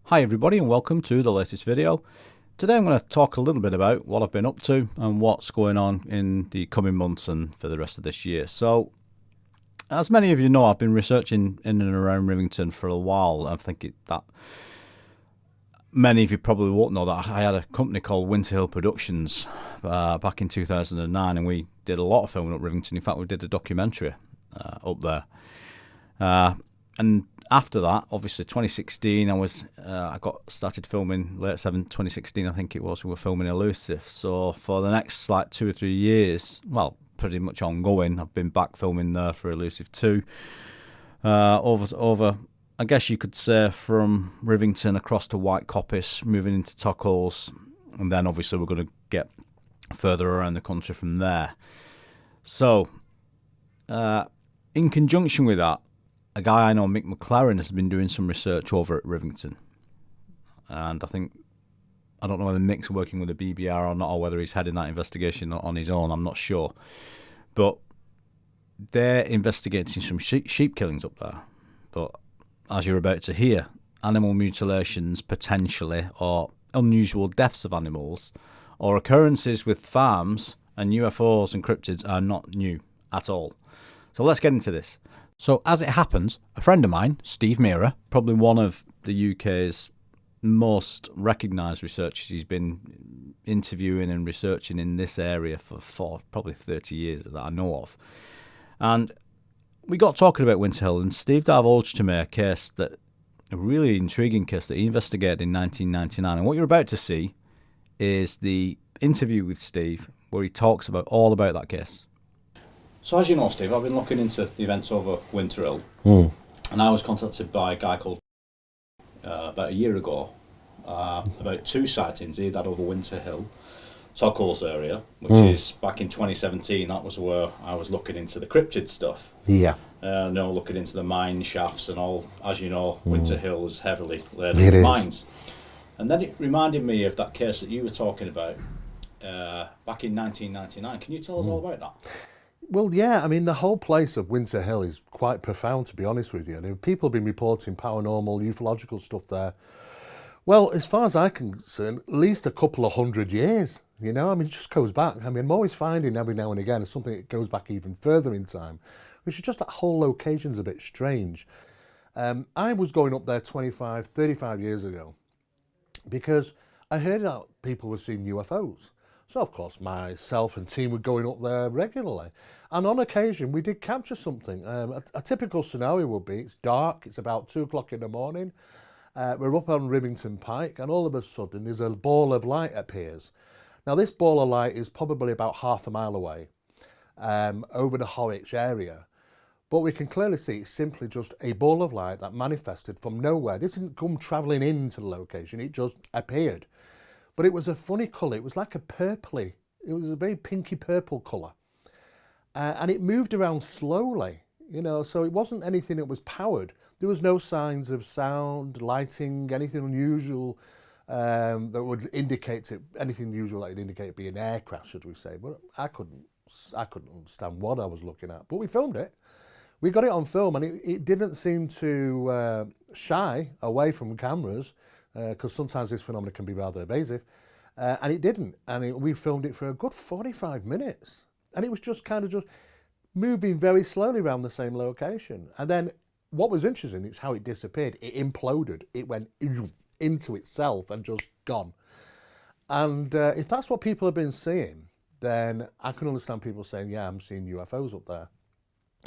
Hi everybody and welcome to the latest video. Today I'm going to talk a little bit about what I've been up to and what's going on in the coming months and for the rest of this year. So, as many of you know, I've been researching in and around Rivington for a while. I think that many of you probably won't know that I had a company called Winter Hill Productions back in 2009, and we did a lot of filming up Rivington. In fact, we did a documentary up there. And after that, obviously 2016, I got started filming late 2016, I think it was. We were filming Elusive. So for the next 2 or 3 years, well, pretty much ongoing, I've been back filming there for Elusive 2. Over, I guess you could say, from Rivington across to White Coppice, moving into Tockholes, and then obviously we're going to get further around the country from there. So, in conjunction with that, a guy I know, Mick Mclaren, has been doing some research over at Rivington. And I don't know whether Mick's working with the BBR or not, or whether he's heading that investigation on his own, I'm not sure. But they're investigating some sheep killings up there. But as you're about to hear, animal mutilations potentially, or unusual deaths of animals, or occurrences with farms and UFOs and cryptids are not new at all. So let's get into this. So as it happens, a friend of mine, Steve Mera, probably one of the UK's most recognised researchers, he's been interviewing and researching in this area for probably 30 years that I know of. And we got talking about Winter Hill, and Steve divulged to me a really intriguing case that he investigated in 1999. And what you're about to see is the interview with Steve, where he talks all about that case. So as you know, Steve, I've been looking into the events over Winter Hill, and I was contacted by a guy called about a year ago about 2 sightings he'd had over Winter Hill, Tockholes area, which is back in 2017. That was where I was looking into the cryptid stuff. Yeah. Looking into the mine shafts and all. As you know, Winter Hill is heavily laden with mines. And then it reminded me of that case that you were talking about back in 1999. Can you tell us all about that? Well, yeah, I mean, the whole place of Winter Hill is quite profound, to be honest with you. I mean, people have been reporting paranormal, ufological stuff there. Well, as far as I can concern, at least a couple of 100 years, I mean, it just goes back. I mean, I'm always finding every now and again something that goes back even further in time, which is just that whole location's a bit strange. I was going up there 35 years ago because I heard that people were seeing UFOs. So, of course, myself and team were going up there regularly. And on occasion, we did capture something. A typical scenario would be, it's dark, it's about 2 o'clock in the morning. We're up on Rivington Pike, and all of a sudden, there's a ball of light appears. Now, this ball of light is probably about half a mile away, over the Horwich area. But we can clearly see it's simply just a ball of light that manifested from nowhere. This didn't come travelling into the location, it just appeared. But it was a funny colour. It was like a purpley. It was a very pinky purple colour. And it moved around slowly, so it wasn't anything that was powered. There was no signs of sound, lighting, anything unusual that would indicate anything unusual that would indicate it'd be an air crash, should we say. But I couldn't understand what I was looking at. But we filmed it. We got it on film, and it didn't seem to shy away from cameras, because sometimes this phenomenon can be rather evasive, and it didn't. And we filmed it for a good 45 minutes, and it was just kind of just moving very slowly around the same location. And then what was interesting is how it disappeared. It imploded. It went into itself and just gone. And if that's what people have been seeing, then I can understand people saying, yeah, I'm seeing UFOs up there.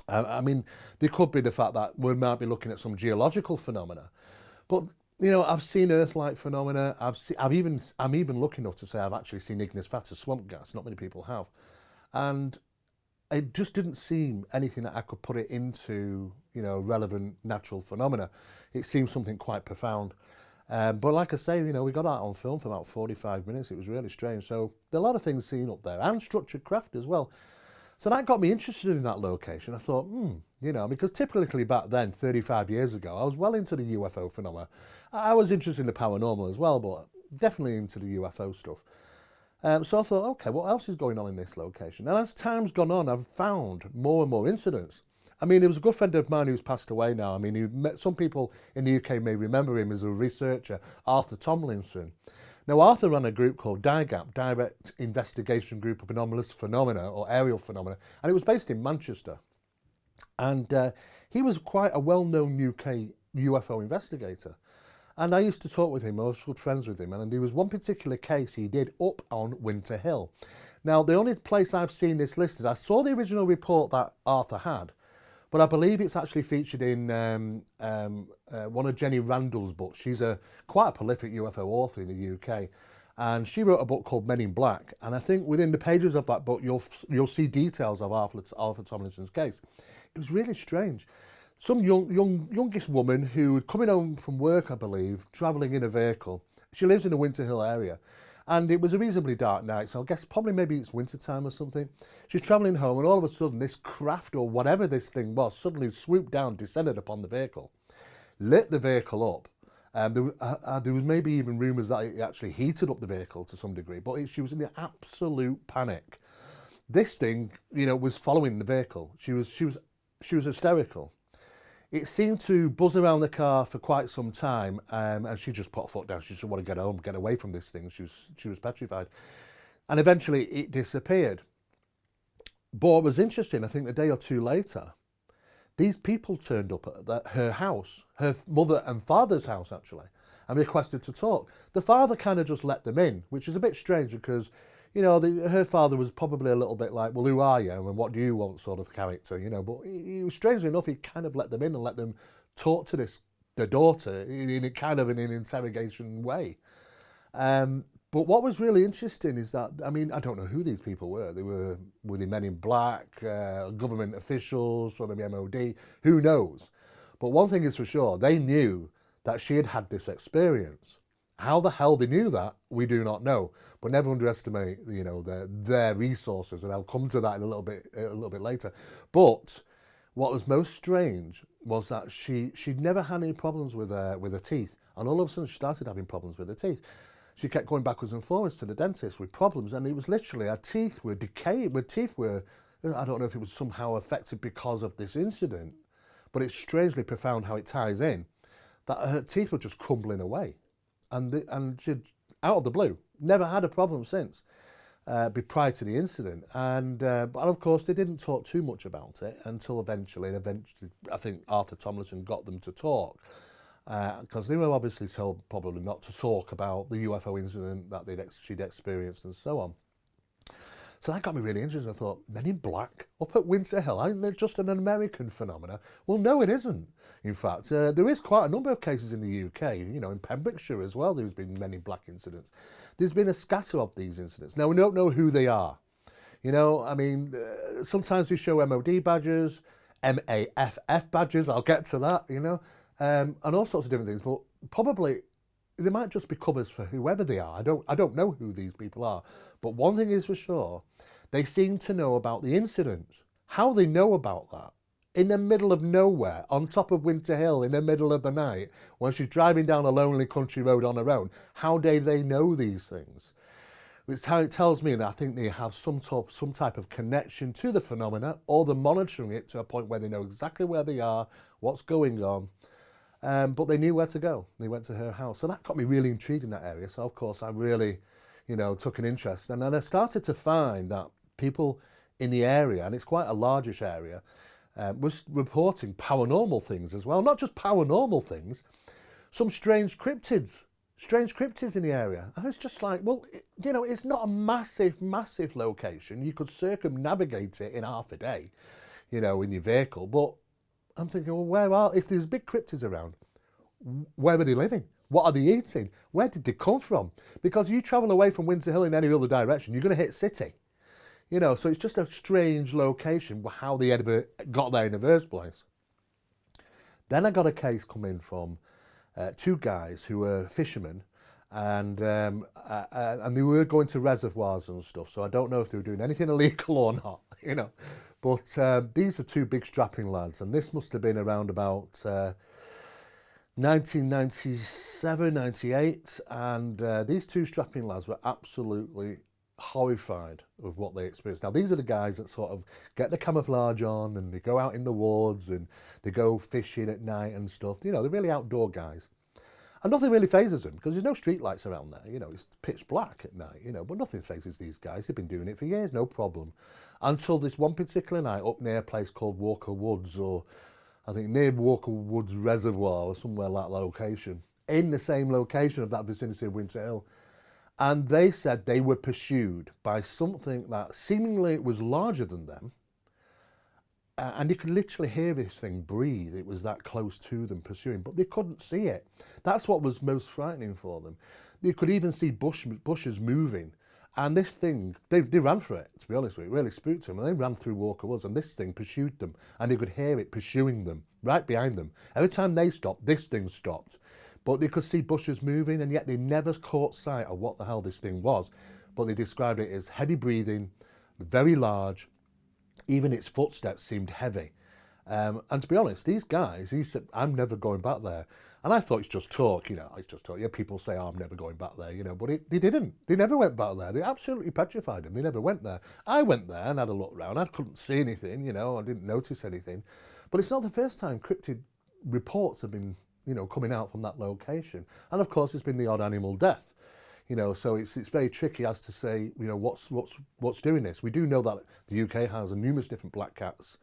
I mean, there could be the fact that we might be looking at some geological phenomena, but I've seen Earth-like phenomena. I'm even lucky enough to say I've actually seen ignis fata swamp gas. Not many people have, and it just didn't seem anything that I could put it into, relevant natural phenomena. It seemed something quite profound. But like I say, we got that on film for about 45 minutes. It was really strange. So there are a lot of things seen up there, and structured craft as well. So that got me interested in that location. I thought, because typically back then, 35 years ago, I was well into the UFO phenomena. I was interested in the paranormal as well, but definitely into the UFO stuff. So I thought, okay, what else is going on in this location? And as time's gone on, I've found more and more incidents. I mean, he was a good friend of mine who's passed away now. I mean, some people in the UK may remember him as a researcher, Arthur Tomlinson. Now, Arthur ran a group called DIGAP, Direct Investigation Group of Anomalous Phenomena, or Aerial Phenomena, and it was based in Manchester. And he was quite a well-known UK UFO investigator. And I used to talk with him, I was good friends with him, and there was one particular case he did up on Winter Hill. Now, the only place I've seen this listed, I saw the original report that Arthur had, but I believe it's actually featured in one of Jenny Randall's books. She's quite a prolific UFO author in the UK, and she wrote a book called Men in Black. And I think within the pages of that book, you'll see details of Arthur Tomlinson's case. It was really strange. Some youngish woman who was coming home from work, I believe, travelling in a vehicle. She lives in the Winter Hill area. And it was a reasonably dark night, so I guess probably maybe it's winter time or something. She's travelling home, and all of a sudden this craft or whatever this thing was suddenly swooped down, descended upon the vehicle, lit the vehicle up. There was maybe even rumours that it actually heated up the vehicle to some degree, but she was in absolute panic. This thing, was following the vehicle. She was hysterical. It seemed to buzz around the car for quite some time, and she just put her foot down. She just wanted to get home, get away from this thing. She was petrified. And eventually it disappeared. But what was interesting, I think a day or two later, these people turned up at her house, her mother and father's house actually, and requested to talk. The father kind of just let them in, which is a bit strange because, her father was probably a little bit like, well, who are you and what do you want sort of character, But he was, strangely enough, he kind of let them in and let them talk to their daughter in kind of an interrogation way. But what was really interesting is that, I mean, I don't know who these people were. Were they men in black, government officials from the MOD? Who knows? But one thing is for sure, they knew that she had had this experience. How the hell they knew that, we do not know. But never underestimate, their resources, and I'll come to that in a little bit later. But what was most strange was that she'd never had any problems with her teeth, and all of a sudden she started having problems with her teeth. She kept going backwards and forwards to the dentist with problems, and it was literally her teeth were decaying. Her teeth were, I don't know if it was somehow affected because of this incident, but it's strangely profound how it ties in that her teeth were just crumbling away. And she'd, out of the blue, never had a problem since, prior to the incident. And but of course, they didn't talk too much about it until eventually, I think Arthur Tomlinson got them to talk. Because they were obviously told probably not to talk about the UFO incident that she'd experienced and so on. So that got me really interested. I thought, Men in Black up at Winter Hill, isn't it just an American phenomena? Well, no, it isn't. In fact, there is quite a number of cases in the UK, in Pembrokeshire as well, there's been Men in Black incidents. There's been a scatter of these incidents. Now, we don't know who they are. Sometimes they show MOD badges, MAFF badges, I'll get to that, and all sorts of different things, but probably they might just be covers for whoever they are. I don't know who these people are, but one thing is for sure, they seem to know about the incident. How they know about that, in the middle of nowhere, on top of Winter Hill, in the middle of the night, when she's driving down a lonely country road on her own, how do they know these things? It's how it tells me that I think they have some type of connection to the phenomena, or they're monitoring it to a point where they know exactly where they are, what's going on. But they knew where to go. They went to her house. So that got me really intrigued in that area. So, of course, I really, took an interest. And then I started to find that people in the area, and it's quite a largish area, was reporting paranormal things as well. Not just paranormal things, some strange cryptids in the area. And it's just like, well, it's not a massive, massive location. You could circumnavigate it in half a day, in your vehicle. But I'm thinking, well, if there's big cryptids around, where are they living? What are they eating? Where did they come from? Because you travel away from Winter Hill in any other direction, you're going to hit city. So it's just a strange location, how they ever got there in the first place. Then I got a case come in from two guys who were fishermen, and they were going to reservoirs and stuff, so I don't know if they were doing anything illegal or not, But these are two big strapping lads, and this must have been around about 1997, 98, and these two strapping lads were absolutely horrified of what they experienced. Now, these are the guys that sort of get the camouflage on and they go out in the woods and they go fishing at night and stuff. You know, they're really outdoor guys. And nothing really phases them because there's no street lights around there. You know, it's pitch black at night, you know, but nothing phases these guys. They've been doing it for years, no problem. Until this one particular night up near a place called Walker Woods, or I think near Walker Woods Reservoir or somewhere like that location, in the same location of that vicinity of Winter Hill. And they said they were pursued by something that seemingly was larger than them. And you could literally hear this thing breathe. It was that close to them pursuing, but they couldn't see it. That's what was most frightening for them. You could even see bushes moving. And this thing, they ran for it, to be honest with you. It really spooked them. And they ran through Walker Woods and this thing pursued them. And they could hear it pursuing them, right behind them. Every time they stopped, this thing stopped. But they could see bushes moving, and yet they never caught sight of what the hell this thing was. But they described it as heavy breathing, very large. Even its footsteps seemed heavy. And to be honest, these guys, he said, I'm never going back there. And I thought it's just talk, you know, it's just talk. Yeah, people say, oh, I'm never going back there, you know, but they didn't. They never went back there. They absolutely petrified them. They never went there. I went there and had a look around. I couldn't see anything, you know, I didn't notice anything. But it's not the first time cryptid reports have been, you know, coming out from that location. And of course, there's been the odd animal death. You know, so it's very tricky as to say, you know, what's doing this. We do know that the UK has numerous different black cats,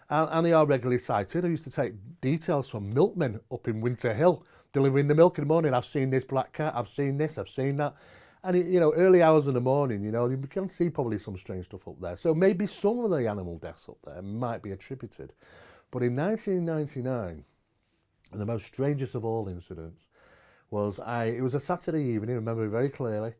and they are regularly sighted. I used to take details from milkmen up in Winter Hill, delivering the milk in the morning. I've seen this black cat, I've seen this, I've seen that. And, you know, early hours in the morning, you know, you can see probably some strange stuff up there. So maybe some of the animal deaths up there might be attributed. But in 1999, and the most strangest of all incidents, it was a Saturday evening, I remember very clearly,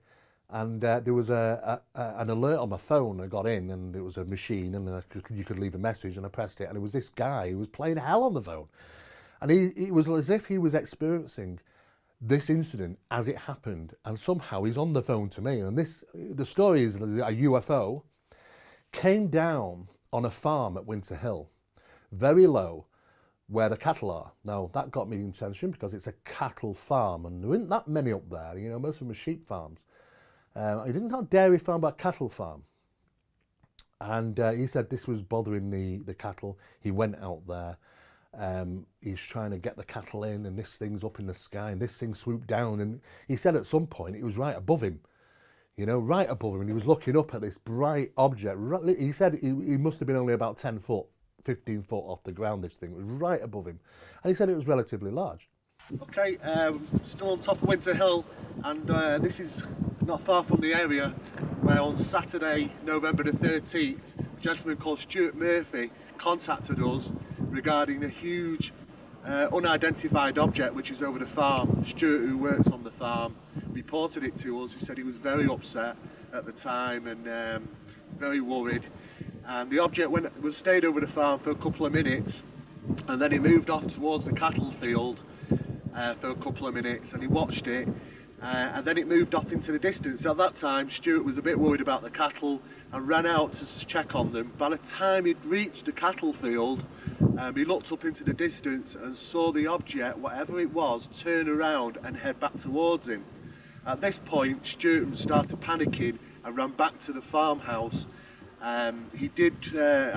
and there was an alert on my phone. I got in, and it was a machine, and you could leave a message, and I pressed it, and it was this guy who was playing hell on the phone. And it was as if he was experiencing this incident as it happened, and somehow he's on the phone to me. And the story is a UFO came down on a farm at Winter Hill, very low, where the cattle are. Now, that got me attention because it's a cattle farm, and there isn't that many up there. You know, most of them are sheep farms. He didn't have a dairy farm, but a cattle farm. And he said this was bothering the cattle. He went out there. He's trying to get the cattle in, and this thing's up in the sky, and this thing swooped down. And he said at some point it was right above him. You know, right above him. And he was looking up at this bright object. He said he must have been only about 10 foot. 15 foot off the ground, this thing was right above him, and he said it was relatively large. Okay, still on top of Winter Hill, and this is not far from the area where on Saturday, November the 13th, a gentleman called Stuart Murphy contacted us regarding a huge unidentified object which is over the farm. Stuart, who works on the farm, reported it to us. He said he was very upset at the time and very worried. And the object stayed over the farm for a couple of minutes, and then it moved off towards the cattle field for a couple of minutes, and he watched it, and then it moved off into the distance. At that time, Stuart was a bit worried about the cattle and ran out to check on them. By the time he'd reached the cattle field, he looked up into the distance and saw the object, whatever it was, turn around and head back towards him. At this point, Stuart started panicking and ran back to the farmhouse. I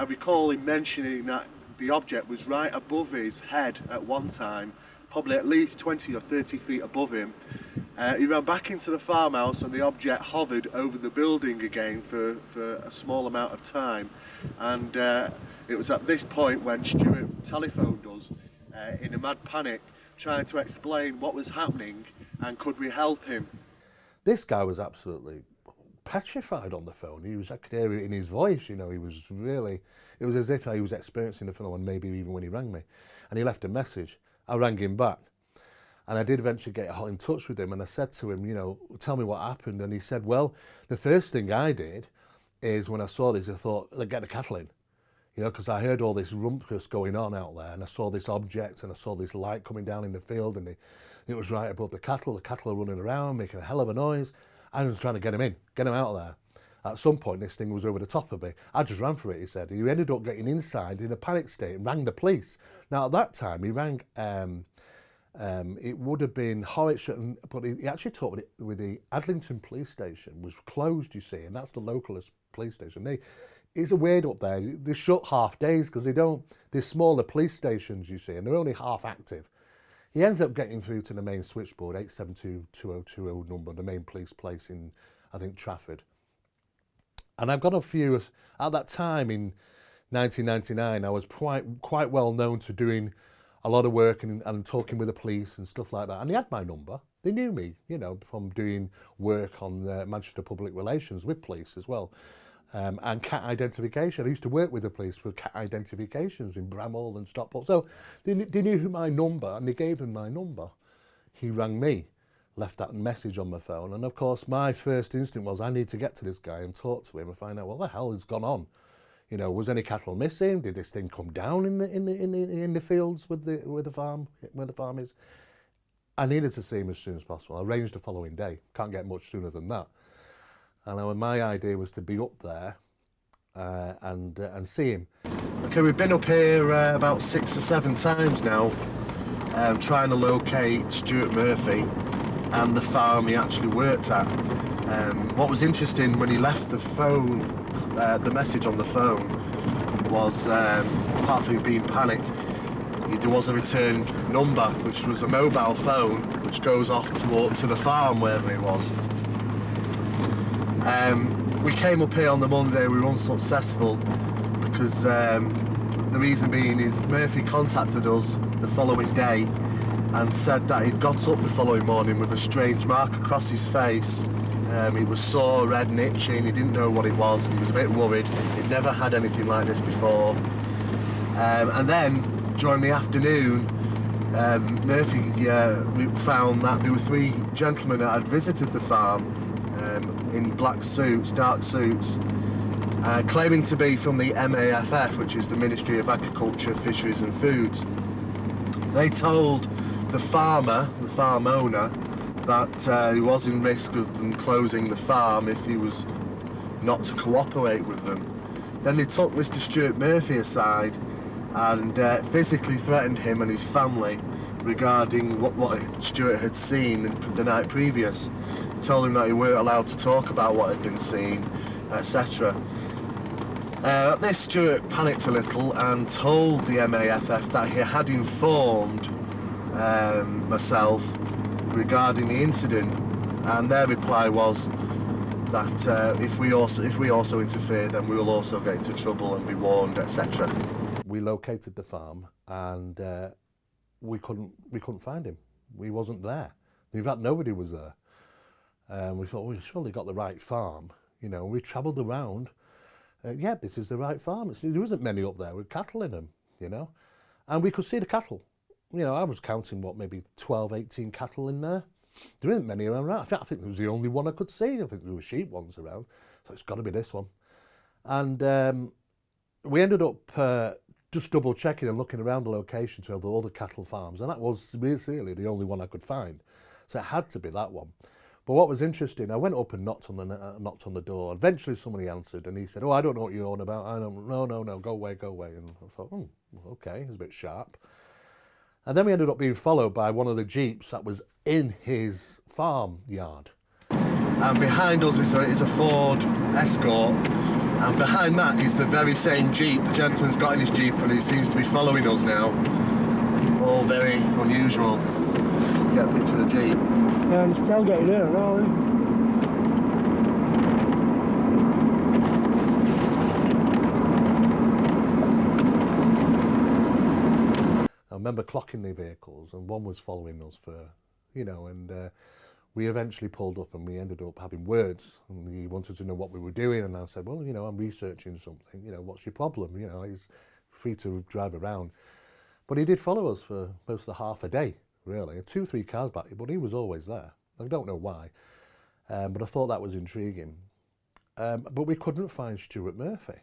recall him mentioning that the object was right above his head at one time, probably at least 20 or 30 feet above him. He ran back into the farmhouse, and the object hovered over the building again for a small amount of time. And it was at this point when Stuart telephoned us in a mad panic, trying to explain what was happening and could we help him. This guy was absolutely petrified on the phone. I could hear it in his voice, you know, it was as if he was experiencing the phenomenon, maybe even when he rang me. And he left a message. I rang him back. And I did eventually get in touch with him, and I said to him, you know, tell me what happened. And he said, well, the first thing I did is when I saw this, I thought, let's get the cattle in. You know, because I heard all this rumpus going on out there, and I saw this object, and I saw this light coming down in the field, and it was right above the cattle. The cattle are running around, making a hell of a noise. I was trying to get him in, get him out of there. At some point, this thing was over the top of me. I just ran for it, he said. He ended up getting inside in a panic state and rang the police. Now, at that time, he rang It would have been Horwich, but he actually talked with the Adlington police station was closed, you see, and that's the localist police station. It's a weird up there. They shut half days because they're smaller police stations, you see, and they're only half active. He ends up getting through to the main switchboard, 872-2020 number, the main police place in, I think, Trafford. And I've got a few, at that time in 1999, I was quite well known to doing a lot of work and talking with the police and stuff like that. And they had my number. They knew me, you know, from doing work on Manchester Public Relations with police as well. And cat identification. I used to work with the police for cat identifications in Bramhall and Stockport. So they knew who my number, and they gave him my number. He rang me, left that message on my phone. And of course, my first instinct was, I need to get to this guy and talk to him and find out what the hell has gone on. You know, was any cattle missing? Did this thing come down in the fields with the farm, where the farm is? I needed to see him as soon as possible. I arranged the following day. Can't get much sooner than that. And my idea was to be up there and see him. Okay, we've been up here about 6 or 7 times now, trying to locate Stuart Murphy and the farm he actually worked at. What was interesting when he left the phone, the message on the phone was, apart from being panicked, there was a return number, which was a mobile phone, which goes off to the farm wherever it was. We came up here on the Monday, we were unsuccessful because the reason being is Murphy contacted us the following day and said that he'd got up the following morning with a strange mark across his face. It was sore, red and itching, he didn't know what it was, he was a bit worried, he'd never had anything like this before. And then, during the afternoon, Murphy found that there were 3 gentlemen that had visited the farm in black suits, dark suits, claiming to be from the MAFF, which is the Ministry of Agriculture, Fisheries and Foods. They told the farmer, the farm owner, that he was in risk of them closing the farm if he was not to cooperate with them. Then they took Mr. Stuart Murphy aside and physically threatened him and his family regarding what Stuart had seen the night previous. Told him that he weren't allowed to talk about what had been seen, etc. At this, Stuart panicked a little and told the MAFF that he had informed myself regarding the incident, and their reply was that if we also interfere, then we will also get into trouble and be warned, etc. We located the farm and we couldn't find him. He wasn't there. In fact, nobody was there. We thought, we surely got the right farm. You know, we travelled around. Yeah, this is the right farm. There wasn't many up there with cattle in them, you know. And we could see the cattle. You know, I was counting, maybe 12, 18 cattle in there. There isn't many around. I think it was the only one I could see. I think there were sheep ones around. So it's got to be this one. And we ended up just double checking and looking around the location to the other cattle farms. And that was really the only one I could find. So it had to be that one. But what was interesting, I went up and knocked on the door. Eventually somebody answered and he said, "Oh, I don't know what you're on about. No, go away. And I thought, okay, it's a bit sharp. And then we ended up being followed by one of the Jeeps that was in his farm yard. And behind us is a Ford Escort, and behind that is the very same Jeep. The gentleman's got in his Jeep and he seems to be following us now. All very unusual. Get a picture of the Jeep. Yeah, I'm still getting here now. I remember clocking the vehicles, and one was following us for, you know, and we eventually pulled up and we ended up having words, and he wanted to know what we were doing, and I said, well, you know, I'm researching something, you know, what's your problem? You know, he's free to drive around. But he did follow us for most of half a day, really, 2-3 cars back, but he was always there. I don't know why, but I thought that was intriguing. But we couldn't find Stuart Murphy.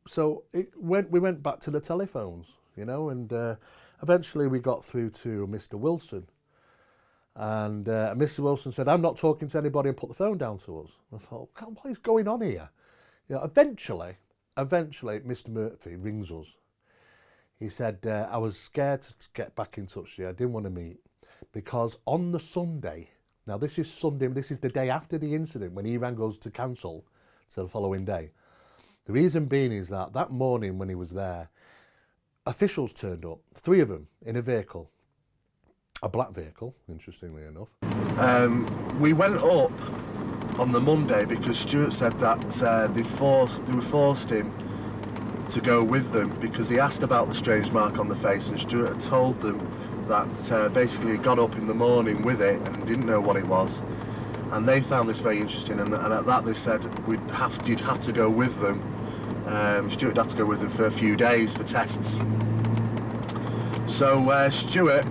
So we went back to the telephones, you know, and eventually we got through to Mr. Wilson. And Mr. Wilson said, "I'm not talking to anybody," and put the phone down to us. I thought, God, what is going on here? You know, eventually, Mr. Murphy rings us. He said, I was scared to get back in touch with you. I didn't want to meet because on the Sunday, now this is Sunday, this is the day after the incident when he rang us to cancel to the following day. The reason being is that that morning when he was there, officials turned up, 3 of them in a vehicle, a black vehicle, interestingly enough. We went up on the Monday because Stuart said that they were forced him to go with them because he asked about the strange mark on the face, and Stuart had told them that basically he got up in the morning with it and didn't know what it was, and they found this very interesting, and at that they said you'd have to go with them. Stuart would have to go with them for a few days for tests. So Stuart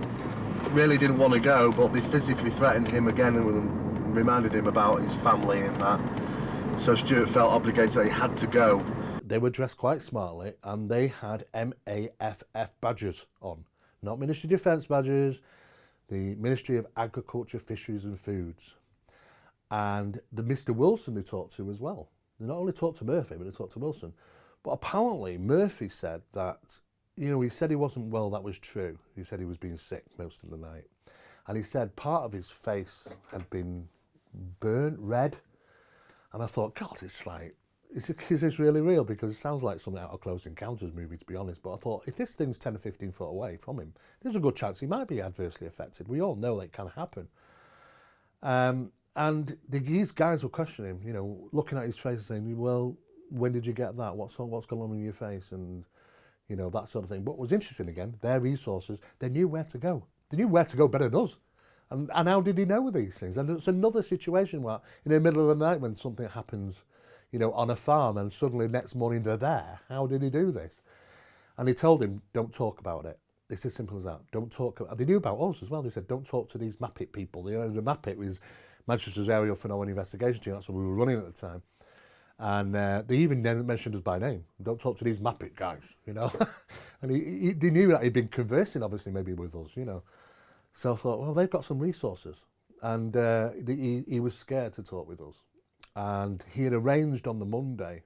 really didn't want to go, but they physically threatened him again and reminded him about his family and that. So Stuart felt obligated that he had to go. They were dressed quite smartly and they had MAFF badges on. Not Ministry of Defence badges, the Ministry of Agriculture, Fisheries and Foods. And the Mr. Wilson they talked to as well. They not only talked to Murphy, but they talked to Wilson. But apparently Murphy said that, you know, he said he wasn't well, that was true. He said he was being sick most of the night. And he said part of his face had been burnt red. And I thought, God, it's like, is this really real? Because it sounds like something out of Close Encounters movie, to be honest. But I thought, if this thing's 10 or 15 foot away from him, there's a good chance he might be adversely affected. We all know that it can happen. And these guys were questioning him, you know, looking at his face and saying, well, when did you get that? What's going on in your face? And, you know, that sort of thing. But what was interesting again, their resources, they knew where to go. They knew where to go better than us. And how did he know these things? And it's another situation where, in the middle of the night when something happens, you know, on a farm and suddenly next morning they're there. How did he do this? And he told him, don't talk about it. It's as simple as that. Don't talk about it. They knew about us as well. They said, don't talk to these MAPIT people. The MAPIT was Manchester's Aerial Phenomenon Investigation Team. That's what we were running at the time. And they even mentioned us by name. Don't talk to these MAPIT guys, you know. And they knew that he'd been conversing, obviously, maybe with us, you know. So I thought, well, they've got some resources. And he was scared to talk with us. And he had arranged on the Monday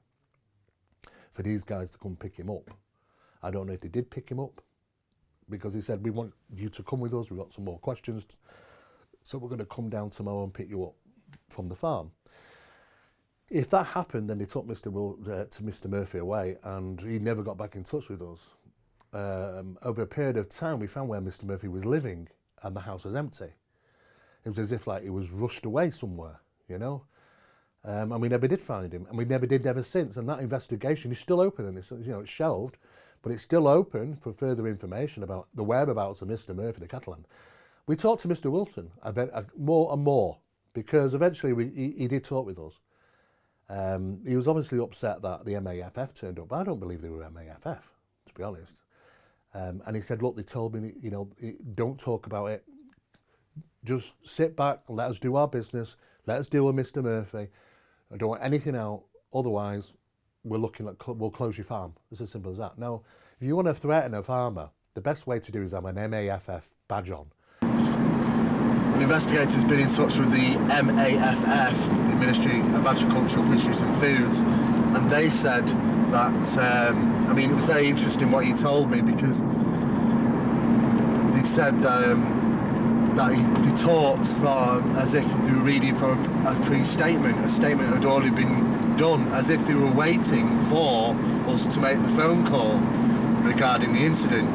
for these guys to come pick him up. I don't know if they did pick him up, because he said, we want you to come with us, we've got some more questions, so we're going to come down tomorrow and pick you up from the farm. If that happened, then they took to Mr. Murphy away, and he never got back in touch with us. Over a period of time, we found where Mr. Murphy was living, and the house was empty. It was as if like he was rushed away somewhere, you know. And we never did find him, and we never did ever since. And that investigation is still open, and it's, you know, it's shelved, but it's still open for further information about the whereabouts of Mr. Murphy, the Carolan. We talked to Mr. Wilson more and more, because eventually he did talk with us. He was obviously upset that the MAFF turned up, but I don't believe they were MAFF, to be honest. And he said, look, they told me, you know, don't talk about it. Just sit back and let us do our business. Let us deal with Mr. Murphy. I don't want anything out. Otherwise, we'll close your farm. It's as simple as that. Now, if you want to threaten a farmer, the best way to do is have an MAFF badge on. An investigator's been in touch with the MAFF, the Ministry of Agriculture, Fisheries and Foods, and they said that, I mean, it was very interesting what he told me, because they said that he talked from as if they were reading from a pre-statement, a statement that had already been done, as if they were waiting for us to make the phone call regarding the incident.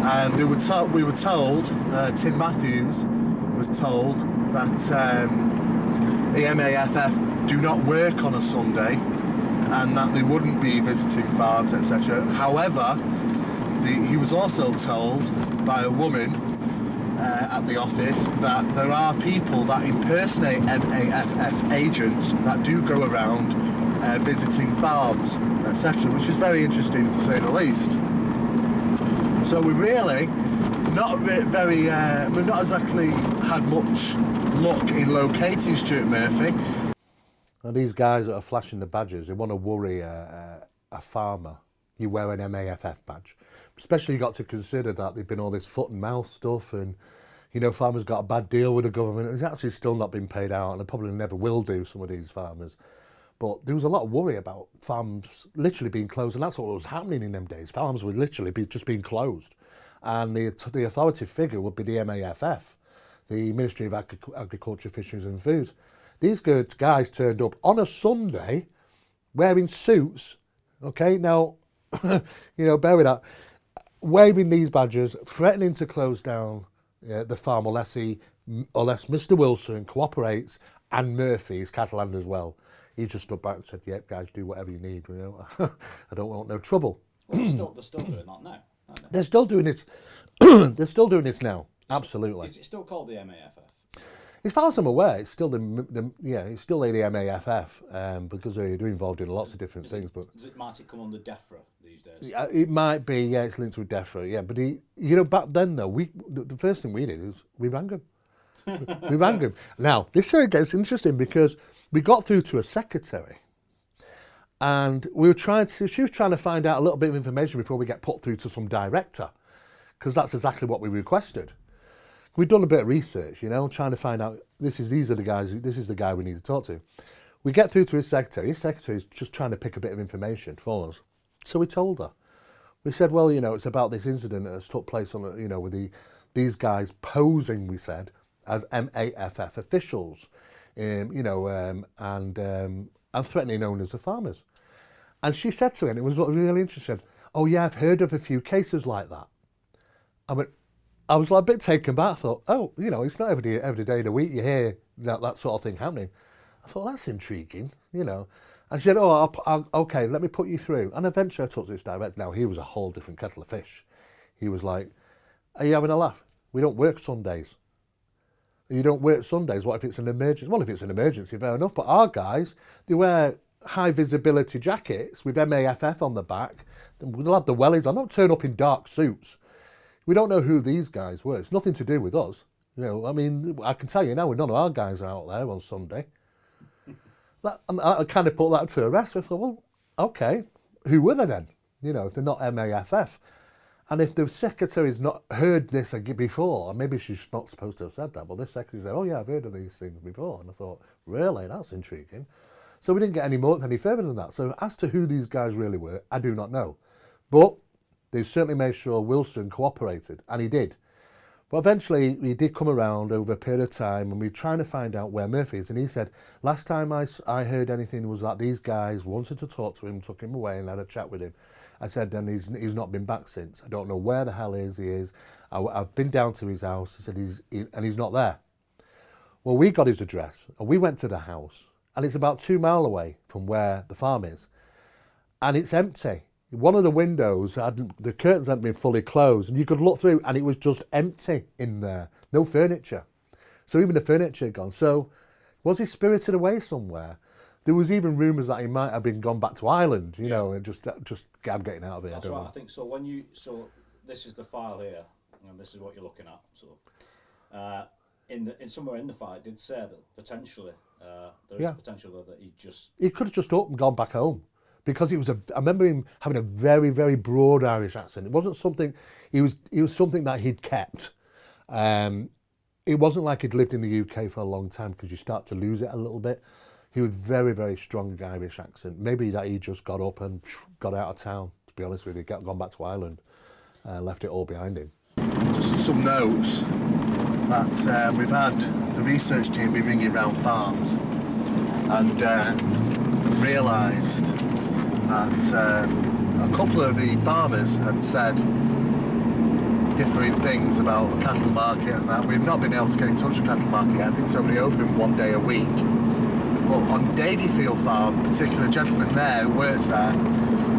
And we were told, Tim Matthews was told that the MAFF do not work on a Sunday and that they wouldn't be visiting farms, etc. However, he was also told by a woman at the office that there are people that impersonate MAFF agents that do go around visiting farms, etc., which is very interesting to say the least. So we really we've not exactly had much luck in locating Stuart Murphy. And these guys that are flashing the badges, they want to worry a farmer. You wear an MAFF badge. Especially you got to consider that there's been all this foot and mouth stuff, and, you know, farmers got a bad deal with the government. It's actually still not been paid out, and they probably never will do, some of these farmers. But there was a lot of worry about farms literally being closed, and that's what was happening in them days. Farms would literally be just being closed, and the authoritative figure would be the MAFF, the Ministry of Agriculture, Fisheries and Food. These good guys turned up on a Sunday wearing suits, okay? Now, bear with that. Waving these badges, threatening to close down the farm unless Mr. Wilson cooperates, and Murphy, his Carolan as well. He just stood back and said, "Yep, guys, do whatever you need. I don't want no trouble." Well, they're still doing that now, aren't they? They're still doing this. They're still doing this now. Absolutely. Is it still called the MAFF? As far as I'm aware, it's still the MAFF because they're involved in lots of different things. But might it come under DEFRA these days? It might be. Yeah, it's linked with DEFRA. Yeah, but back then though, the first thing we did was we rang them. We rang him. Now, this area gets interesting because we got through to a secretary, and she was trying to find out a little bit of information before we get put through to some director, because that's exactly what we requested. We'd done a bit of research, trying to find out, this is the guy we need to talk to. We get through to his secretary. His secretary is just trying to pick a bit of information for us. So we told her. We said, well, it's about this incident that has took place on, with these guys posing, we said, as MAFF officials, and threatening owners of farmers. And she said to him, and it was really interesting, "Oh yeah, I've heard of a few cases like that." I was like a bit taken back. I thought, it's not every day of the week you hear that sort of thing happening. I thought, that's intriguing, And she said, okay, let me put you through. And eventually I talked to this director. Now, he was a whole different kettle of fish. He was like, "Are you having a laugh? We don't work Sundays." "You don't work Sundays? What if it's an emergency?" "Well, if it's an emergency, fair enough. But our guys, they wear high visibility jackets with MAFF on the back. They'll have the wellies on. Don't turn up in dark suits. We don't know who these guys were. It's nothing to do with us. I can tell you now, none of our guys are out there on Sunday." And I kind of put that to rest. I thought, well, okay, who were they then? If they're not MAFF. And if the secretary's not heard this before, maybe she's not supposed to have said that, but this secretary said, "Oh yeah, I've heard of these things before." And I thought, really, that's intriguing. So we didn't get any further than that. So as to who these guys really were, I do not know. But they certainly made sure Wilson cooperated, and he did. But eventually he did come around over a period of time, and we were trying to find out where Murphy is. And he said, last time I heard anything was that these guys wanted to talk to him, took him away and had a chat with him. I said, and he's not been back since. I don't know where the hell he is. I've been down to his house. He said he's not there. Well, we got his address, and we went to the house, and it's about 2 miles away from where the farm is, and it's empty. One of the windows, the curtains hadn't been fully closed, and you could look through, and it was just empty in there. No furniture. So even the furniture had gone. So was he spirited away somewhere? There was even rumours that he might have been gone back to Ireland, and just getting out of here. That's right. I think so. So this is the file here, and this is what you're looking at. So, in somewhere in the file, it did say that potentially there is a potential that he could have just up and gone back home, because I remember him having a very, very broad Irish accent. It wasn't something he was something that he'd kept. It wasn't like he'd lived in the UK for a long time, because you start to lose it a little bit. He was very, very strong Irish accent. Maybe that he just got up and got out of town, to be honest with you, gone back to Ireland, left it all behind him. Just some notes that we've had the research team be ringing around farms and realised that a couple of the farmers had said differing things about the cattle market and that. We've not been able to get in touch with cattle market yet. I think it's only open 1 day a week. But on Davyfield Farm, a particular gentleman there who works there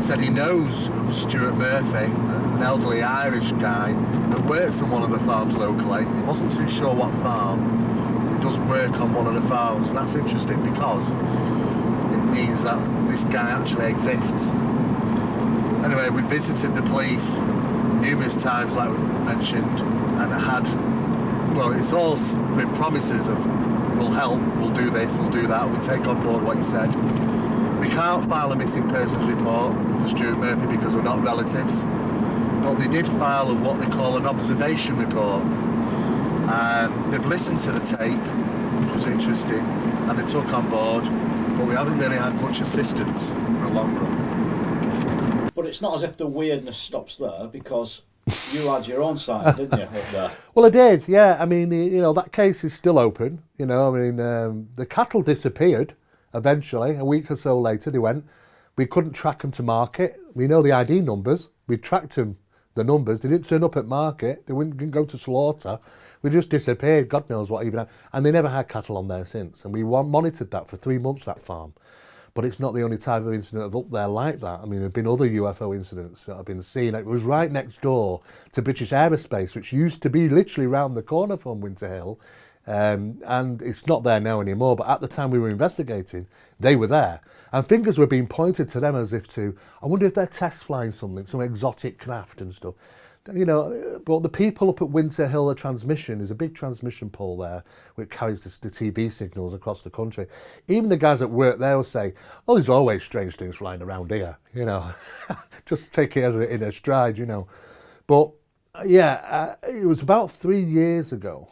said he knows of Stuart Murphy, an elderly Irish guy that works on one of the farms locally. He wasn't too sure what farm. He does work on one of the farms, and that's interesting because it means that this guy actually exists. Anyway, we visited the police numerous times, like we mentioned, and it's all been promises of we'll help, we'll do this, we'll do that, we'll take on board what you said. We can't file a missing persons report for Stuart Murphy because we're not relatives, but they did file what they call an observation report. They've listened to the tape, which was interesting, and they took on board but we haven't really had much assistance for a long run. But it's not as if the weirdness stops there, because you had your own side, didn't you, up there? Well, I did, yeah. I mean, you know, that case is still open. You know, I mean, the cattle disappeared eventually. A week or so later, they went. We couldn't track them to market. We know the ID numbers. We tracked them, the numbers. They didn't turn up at market. They didn't go to slaughter. We just disappeared. God knows what even happened. And they never had cattle on there since. And we monitored that for 3 months, that farm. But it's not the only type of incident of up there like that. I mean, there have been other UFO incidents that I've been seeing. It was right next door to British Aerospace, which used to be literally round the corner from Winter Hill. And it's not there now anymore. But at the time we were investigating, they were there. And fingers were being pointed to them as if to, I wonder if they're test flying something, some exotic craft and stuff. You know, but the people up at Winter Hill, the transmission, is a big transmission pole there which carries the TV signals across the country. Even the guys that work there will say, oh, there's always strange things flying around here, you know. Just take it as in a stride, you know. But yeah, it was about 3 years ago,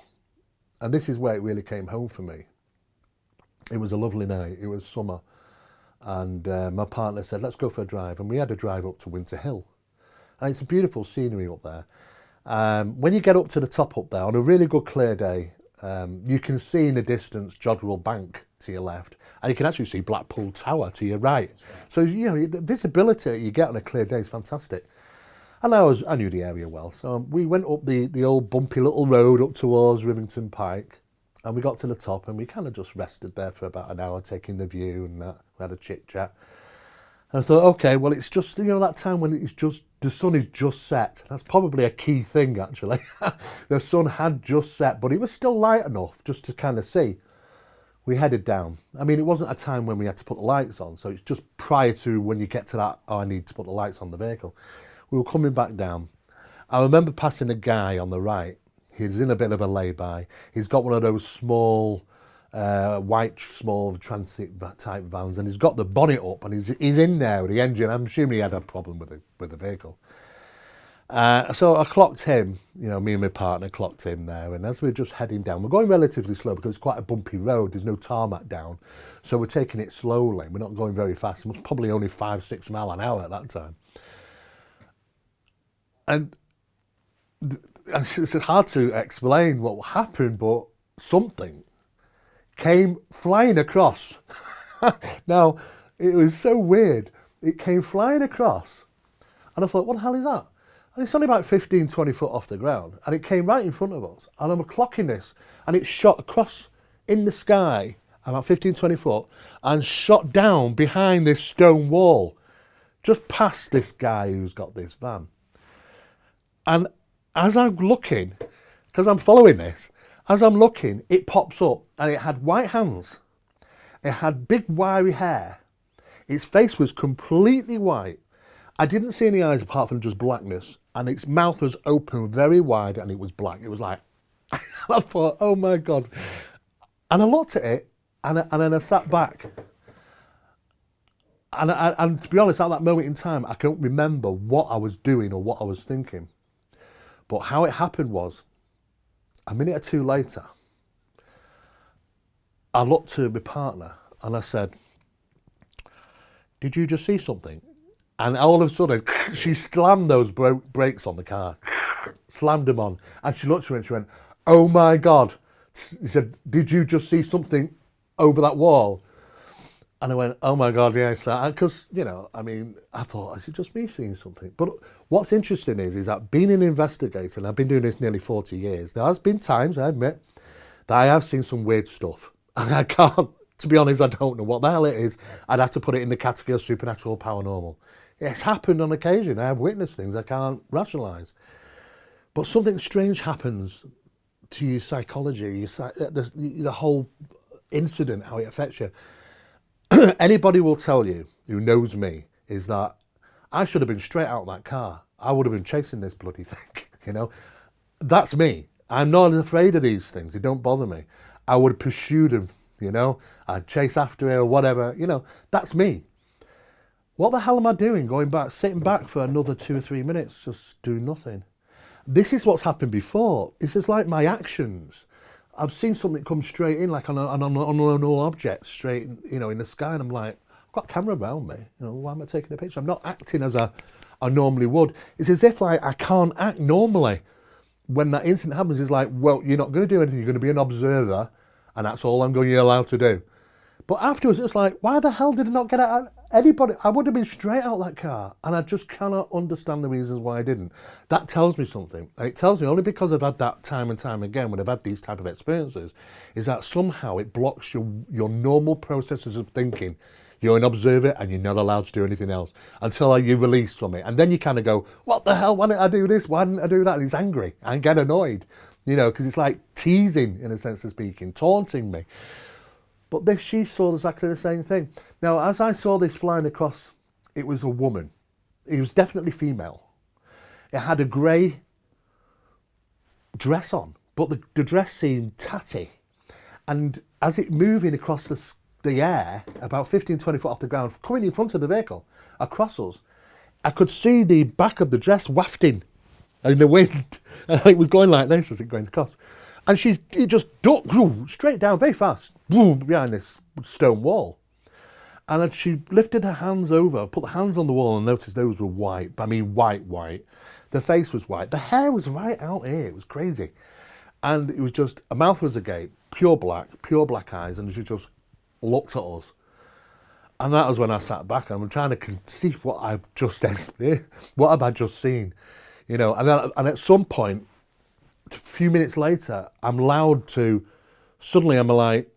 and this is where it really came home for me. It was a lovely night, it was summer, and my partner said, let's go for a drive, and we had a drive up to Winter Hill. And it's a beautiful scenery up there. When you get up to the top up there, on a really good clear day, you can see in the distance Jodrell Bank to your left, and you can actually see Blackpool Tower to your right. So, you know, the visibility you get on a clear day is fantastic. And I knew the area well, so we went up the old bumpy little road up towards Rivington Pike, and we got to the top, and we kind of just rested there for about an hour, taking the view, and that. We had a chit-chat. And I thought, okay, well, it's just, you know, that time when it's just, the sun is just set. That's probably a key thing, actually. The sun had just set, but it was still light enough just to kind of see. We headed down. I mean, it wasn't a time when we had to put the lights on, so it's just prior to when you get to that, oh, I need to put the lights on the vehicle. We were coming back down. I remember passing a guy on the right. He's in a bit of a lay-by. He's got one of those small, white, small transit type vans, and he's got the bonnet up, and he's in there with the engine. I'm assuming he had a problem with the vehicle. So I clocked him, you know, me and my partner clocked him there, and as we're just heading down, we're going relatively slow because it's quite a bumpy road, there's no tarmac down, so we're taking it slowly, we're not going very fast, it was probably only 5-6 miles an hour at that time. And it's hard to explain what happened, but something came flying across. Now, it was so weird. It came flying across, and I thought, what the hell is that? And it's only about 15, 20 foot off the ground, and it came right in front of us, and I'm clocking this, and it shot across in the sky, about 15, 20 foot, and shot down behind this stone wall, just past this guy who's got this van. And as I'm looking, because I'm following this, as I'm looking, it pops up, and it had white hands. It had big wiry hair. Its face was completely white. I didn't see any eyes apart from just blackness, and its mouth was open very wide, and it was black. It was like, I thought, oh my God. And I looked at it, and then I sat back. And to be honest, at that moment in time, I can't remember what I was doing or what I was thinking. But how it happened was, a minute or two later, I looked to my partner and I said, did you just see something? And all of a sudden, she slammed those brakes on the car, slammed them on. And she looked at me and she went, oh my God. She said, did you just see something over that wall? And I went, oh my God, yes. Because, you know, I mean, I thought, is it just me seeing something? But what's interesting is that being an investigator, and I've been doing this nearly 40 years, there has been times, I admit, that I have seen some weird stuff. And I can't, to be honest, I don't know what the hell it is. I'd have to put it in the category of supernatural, paranormal. It's happened on occasion. I have witnessed things I can't rationalise. But something strange happens to your psychology, the whole incident, how it affects you. Anybody will tell you, who knows me, is that I should have been straight out of that car. I would have been chasing this bloody thing, you know. That's me. I'm not afraid of these things. They don't bother me. I would pursue them, you know. I'd chase after it or whatever, you know. That's me. What the hell am I doing? Going back, sitting back for another 2 or 3 minutes, just doing nothing. This is what's happened before. This is like my actions. I've seen something come straight in, like on an unknown object, straight, in the sky, and I'm like, I've got a camera around me. Why am I taking a picture? I'm not acting as I normally would. It's as if like I can't act normally when that incident happens. It's like, well, you're not going to do anything. You're going to be an observer, and that's all I'm going to be allowed to do. But afterwards, it's like, why the hell did I not get out? Anybody, I would have been straight out that car, and I just cannot understand the reasons why I didn't. That tells me something, and it tells me only because I've had that time and time again when I've had these type of experiences, is that somehow it blocks your normal processes of thinking. You're an observer and you're not allowed to do anything else until you're released from it, and then you kind of go, what the hell? Why didn't I do this? Why didn't I do that? And he's angry and get annoyed, because it's like teasing, in a sense of speaking, taunting me. But she saw exactly the same thing. Now, as I saw this flying across, it was a woman. It was definitely female. It had a grey dress on, but the dress seemed tatty. And as it moving across the air, about 15, 20 foot off the ground, coming in front of the vehicle, across us, I could see the back of the dress wafting in the wind. And it was going like this as it going across. And it just grew straight down very fast, boom, behind this stone wall. And she lifted her hands over, put the hands on the wall, and noticed those were white. I mean, white. The face was white. The hair was right out here. It was crazy. And it was just, her mouth was agape, pure black eyes, and she just looked at us. And that was when I sat back and I'm trying to conceive what I've just experienced. What have I just seen? And at some point, a few minutes later, I'm suddenly I'm like,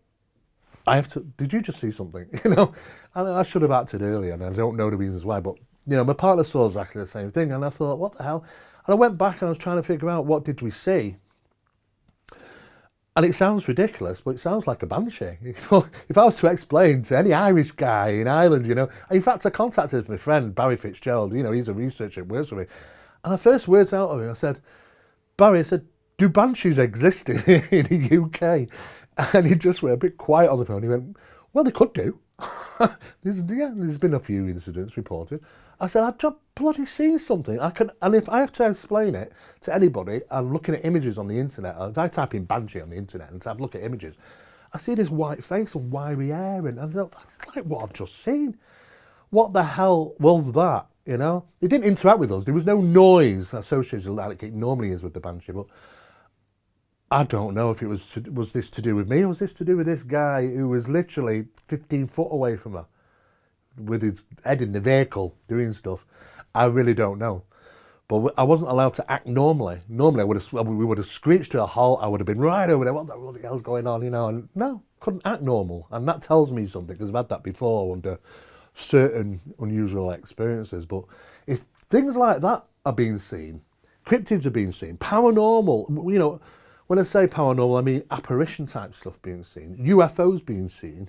did you just see something? And I should have acted earlier, and I don't know the reasons why, but, my partner saw exactly the same thing, and I thought, what the hell? And I went back and I was trying to figure out, what did we see? And it sounds ridiculous, but it sounds like a banshee. If I was to explain to any Irish guy in Ireland, in fact, I contacted my friend, Barry Fitzgerald, he's a researcher, works with me, and the first words out of him, I said, Barry, do banshees exist in the UK? And he just went a bit quiet on the phone. He went, well, they could do. There's been a few incidents reported. I said, I've just bloody seen something. And if I have to explain it to anybody, I'm looking at images on the internet. If I type in banshee on the internet and have a look at images, I see this white face and wiry hair, and I thought, that's like what I've just seen. What the hell was that? It didn't interact with us. There was no noise associated like it normally is with the banshee, but I don't know if it was this to do with me, or was this to do with this guy who was literally 15 foot away from her with his head in the vehicle doing stuff. I really don't know. But I wasn't allowed to act normally. Normally, we would have screeched to a halt. I would have been right over there. What the hell's going on, And no, couldn't act normal. And that tells me something, because I've had that before under certain unusual experiences. But if things like that are being seen, cryptids are being seen, paranormal, when I say paranormal, I mean apparition type stuff being seen, UFOs being seen.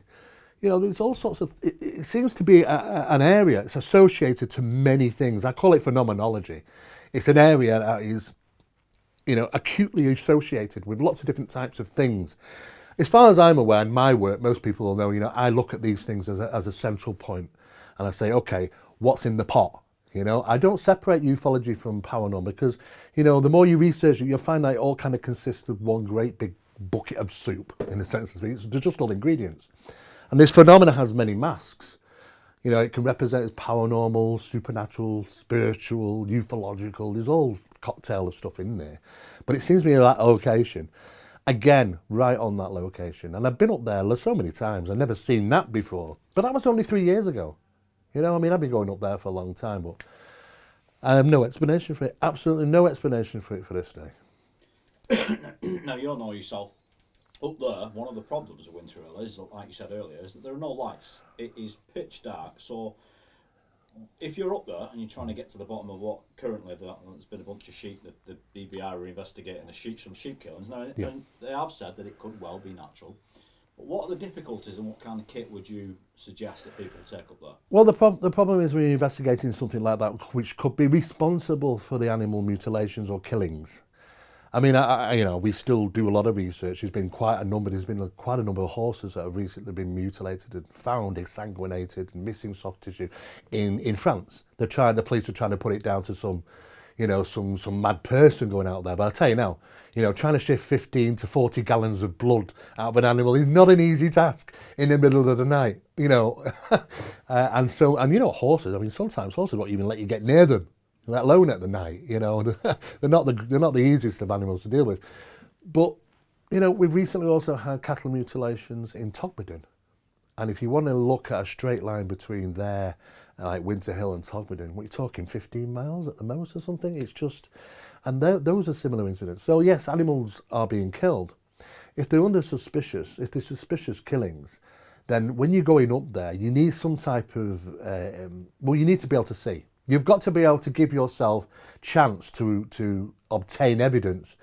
There's all sorts of, it seems to be an area, it's associated to many things. I call it phenomenology. It's an area that is, acutely associated with lots of different types of things. As far as I'm aware, in my work, most people will know, I look at these things as a central point, and I say, okay, what's in the pot? I don't separate ufology from paranormal, because, the more you research it, you'll find that it all kind of consists of one great big bucket of soup, in the sense of speaking. They're just all ingredients. And this phenomena has many masks. It can represent as paranormal, supernatural, spiritual, ufological. There's all cocktail of stuff in there. But it seems to be that location. Again, right on that location. And I've been up there so many times. I've never seen that before. But that was only 3 years ago. I've been going up there for a long time, but I have no explanation for it. Absolutely no explanation for it for this day. Now, you'll know yourself, up there, one of the problems of Winter Hill is, like you said earlier, is that there are no lights. It is pitch dark, so if you're up there and you're trying to get to the bottom of what currently there's been a bunch of sheep that the BBI are investigating some sheep killings. Now, and they have said that it could well be natural. But what are the difficulties, and what kind of kit would you suggest that people take up there? Well, the problem is we're investigating something like that which could be responsible for the animal mutilations or killings. I mean, we still do a lot of research. There's been quite a number of horses that have recently been mutilated and found exsanguinated and missing soft tissue in France. The police are trying to put it down to some, some mad person going out there. But I'll tell you now, trying to shift 15 to 40 gallons of blood out of an animal is not an easy task in the middle of the night, and horses, I mean, sometimes horses won't even let you get near them, let alone at the night, they're not the easiest of animals to deal with. But, we've recently also had cattle mutilations in Todmorden. And if you want to look at a straight line between there, like Winter Hill and Todmorden, we're talking 15 miles at the most or something. It's just, and those are similar incidents. So yes, animals are being killed. If they're suspicious killings, then when you're going up there, you need some type of, you need to be able to see. You've got to be able to give yourself chance to obtain evidence.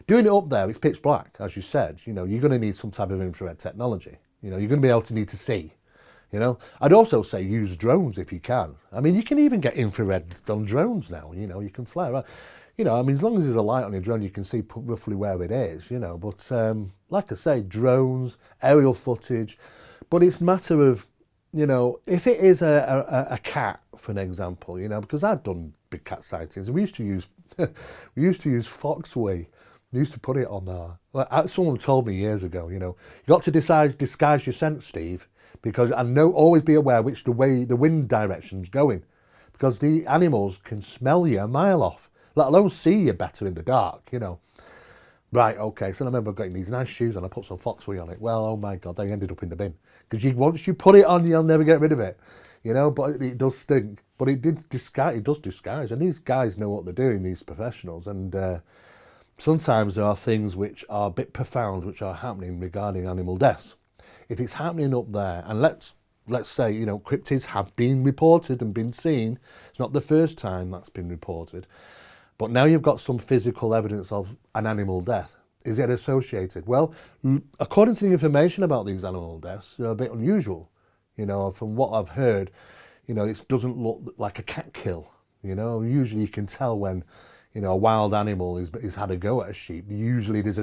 Doing it up there, it's pitch black, as you said. You're going to need some type of infrared technology. You're going to be able to need to see. I'd also say use drones if you can. I mean, you can even get infrared on drones now. You can fly around. I mean, as long as there's a light on your drone, you can see roughly where it is. But like I say, drones, aerial footage. But it's a matter of, if it is a cat, for an example, because I've done big cat sightings. We used to use foxway. We used to put it on there. Someone told me years ago, you got to disguise your scent, Steve, because always be aware which the wind direction's going, because the animals can smell you a mile off, let alone see you better in the dark, Right, okay, so I remember getting these nice shoes and I put some foxway on it. Well, oh my God, they ended up in the bin. Because once you put it on, you'll never get rid of it, but it does stink. But it does disguise, and these guys know what they're doing, these professionals, and sometimes there are things which are a bit profound which are happening regarding animal deaths. If it's happening up there, and let's say, cryptids have been reported and been seen, it's not the first time that's been reported, but now you've got some physical evidence of an animal death. Is it associated? Well, according to the information about these animal deaths, they're a bit unusual. From what I've heard, it doesn't look like a cat kill. Usually you can tell when, a wild animal is had a go at a sheep. Usually there's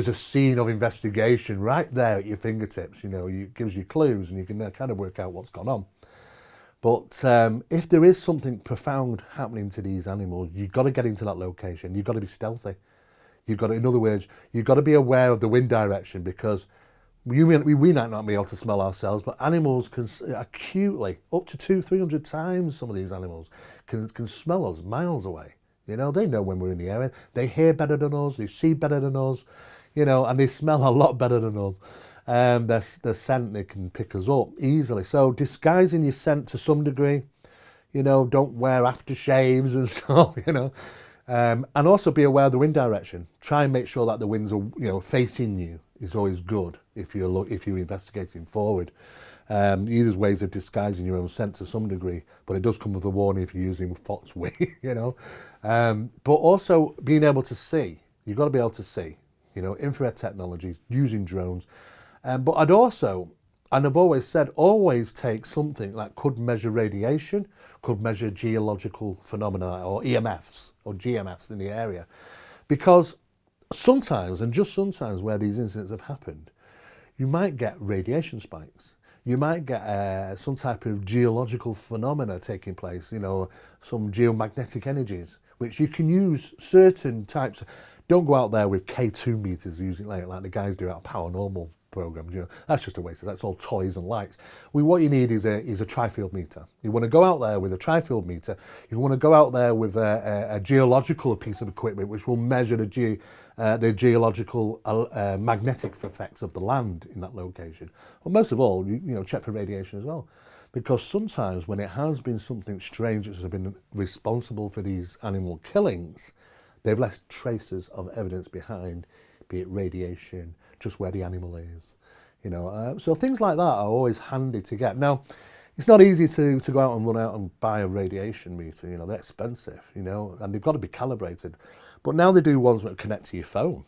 a scene of investigation right there at your fingertips. It gives you clues and you can kind of work out what's gone on. But if there is something profound happening to these animals, you've got to get into that location. You've got to be stealthy. In other words, you've got to be aware of the wind direction, because we might not be able to smell ourselves, but animals can acutely, up to 200-300 times, some of these animals can smell us miles away. They know when we're in the area. They hear better than us. They see better than us. And they smell a lot better than us. Their scent, they can pick us up easily. So disguising your scent to some degree. Don't wear aftershaves and stuff. And also be aware of the wind direction. Try and make sure that the winds are facing you is always good if you're investigating forward. There's ways of disguising your own scent to some degree, but it does come with a warning if you're using foxway, But also being able to see. You've got to be able to see, infrared technology, using drones. But I've always said, always take something that could measure radiation, could measure geological phenomena, or EMFs or GMFs in the area. Because sometimes, and just sometimes where these incidents have happened, you might get radiation spikes. You might get some type of geological phenomena taking place, some geomagnetic energies, which you can use certain types. Don't go out there with K2 meters using like the guys do out of paranormal programs. That's just a waste. That's all toys and lights. What you need is a tri-field meter. You want to go out there with a tri-field meter. You want to go out there with a geological piece of equipment which will measure the geological magnetic effects of the land in that location. But most of all, check for radiation as well, because sometimes when it has been something strange that's been responsible for these animal killings, they've left traces of evidence behind, be it radiation, just where the animal is. So things like that are always handy to get. Now, it's not easy to go out and run out and buy a radiation meter. They're expensive, and they've got to be calibrated. But now they do ones that connect to your phone.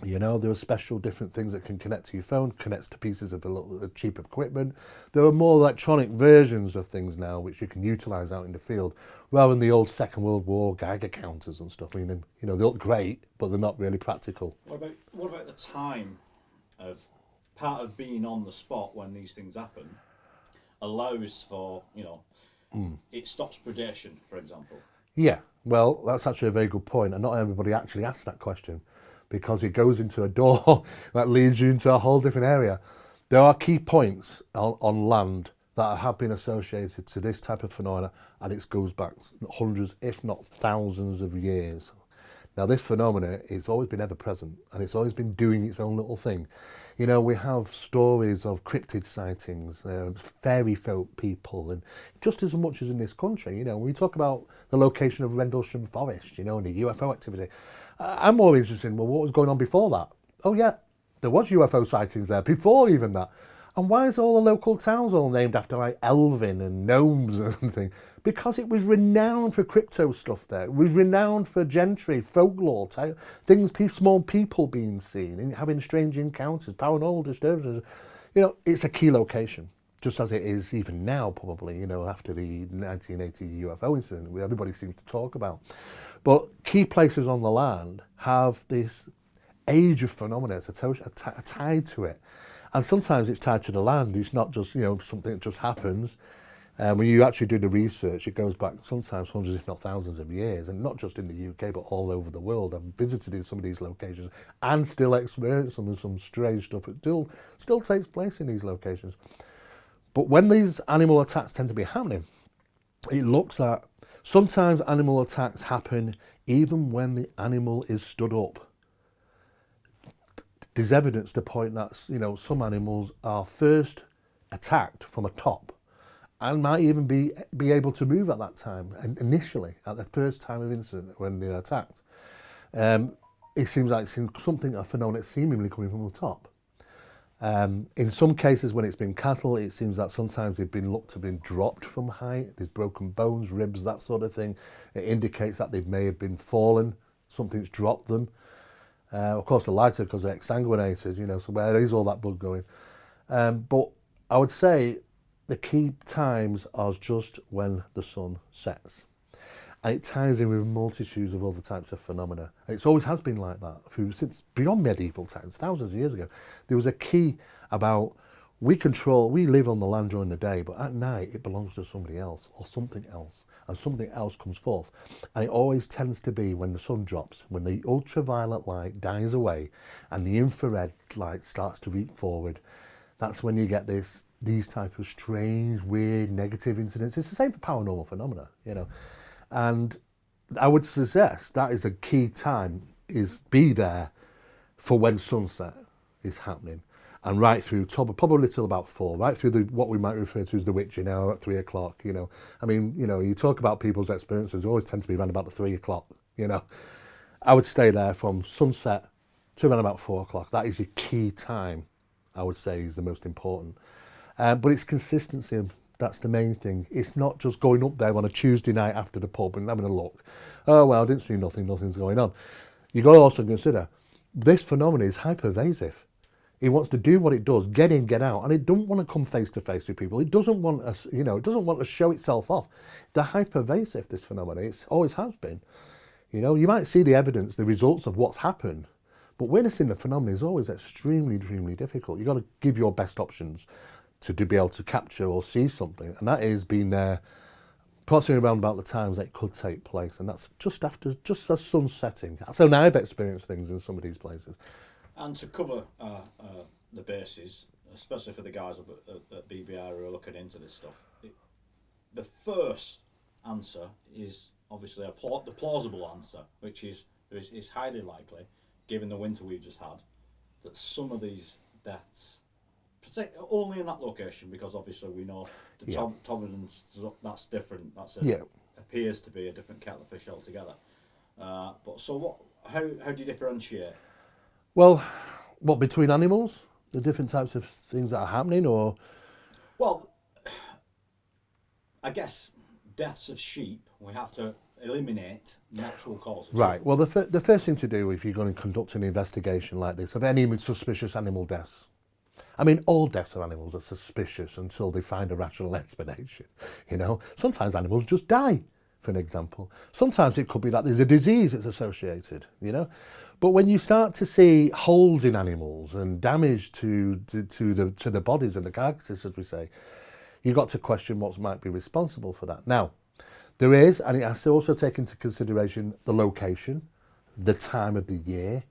There are special different things that can connect to your phone, connects to pieces of a little cheap equipment. There are more electronic versions of things now which you can utilise out in the field, rather than the old Second World War Geiger counters and stuff. They look great, but they're not really practical. What about the time of part of being on the spot when these things happen allows for, it stops predation, for example. Yeah, well, that's actually a very good point, and not everybody actually asks that question because it goes into a door that leads you into a whole different area. There are key points on land that have been associated to this type of phenomena, and it goes back hundreds, if not thousands of years. Now, this phenomena, it's always been ever present, and it's always been doing its own little thing. You know, we have stories of cryptid sightings, fairy folk people, and just as much as in this country, you know, when we talk about the location of Rendlesham Forest, you know, and the UFO activity, I'm more interested in, well, what was going on before that? Oh, yeah, there was UFO sightings there before even that. And why is all the local towns all named after like Elvin and gnomes and things? Because it was renowned for crypto stuff there. It was renowned for gentry, folklore, things, small people being seen and having strange encounters, paranormal disturbances. You know, it's a key location, just as it is even now probably, you know, after the 1980 UFO incident, where everybody seems to talk about. But key places on the land have this age of phenomena tied to it. And sometimes it's tied to the land. It's not just, you know, something that just happens. When you actually do the research, it goes back sometimes hundreds, if not thousands of years, and not just in the UK, but all over the world. I've visited in some of these locations and still experienced some strange stuff. It still takes place in these locations. But when these animal attacks tend to be happening, it looks at sometimes animal attacks happen even when the animal is stood up. There's evidence to point that, you know, some animals are first attacked from a top and might even be able to move at that time, and initially, at the first time of incident when they're attacked. It seems like something, a phenomenon seemingly coming from the top. In some cases, when it's been cattle, it seems that sometimes they've been looked to have been dropped from height. There's broken bones, ribs, that sort of thing. It indicates that they may have been fallen, something's dropped them. Of course, the lighter because they're exsanguinated, you know, so where is all that blood going? But I would say the key times are just when the sun sets. And it ties in with multitudes of other types of phenomena. And it always has been like that since beyond medieval times, thousands of years ago. There was a key about we live on the land during the day, but at night it belongs to somebody else or something else, and something else comes forth. And it always tends to be when the sun drops, when the ultraviolet light dies away and the infrared light starts to reach forward. That's when you get these type of strange, weird, negative incidents. It's the same for paranormal phenomena, you know. And I would suggest that is a key time, is be there for when sunset is happening. And right through, probably till about 4, right through what we might refer to as the witching hour at 3 o'clock, you know. I mean, you know, you talk about people's experiences, they always tend to be around about the 3 o'clock, you know. I would stay there from sunset to around about 4 o'clock. That is your key time, I would say, is the most important. But it's consistency, that's the main thing. It's not just going up there on a Tuesday night after the pub and having a look. Oh, well, I didn't see nothing's going on. You've got to also consider, this phenomenon is hypervasive. It wants to do what it does, get in, get out, and it doesn't want to come face to face with people. It doesn't want us, you know, it doesn't want to show itself off. The hypervasive, this phenomenon, it always has been. You know, you might see the evidence, the results of what's happened, but witnessing the phenomenon is always extremely, extremely difficult. You've got to give your best options to be able to capture or see something, and that is being there approximately around about the times that it could take place, and that's just as sun setting. That's how I've experienced things in some of these places. And to cover the bases, especially for the guys up at BBR who are looking into this stuff, the first answer is obviously the plausible answer, which is it's highly likely, given the winter we've just had, that some of these deaths, only in that location, because obviously we know the tolerance, that's different. Appears to be a different kettle of fish altogether. But so how do you differentiate? Well, what, between animals? The different types of things that are happening, or? Well, I guess deaths of sheep, we have to eliminate natural causes. Right. Well, the first thing to do if you're going to conduct an investigation like this of any suspicious animal deaths, I mean, all deaths of animals are suspicious until they find a rational explanation, you know. Sometimes animals just die, for an example. Sometimes it could be that there's a disease that's associated, you know. But when you start to see holes in animals and damage to the bodies and the carcasses, as we say, you've got to question what might be responsible for that. Now, There is, and it has to also take into consideration the location, the time of the year,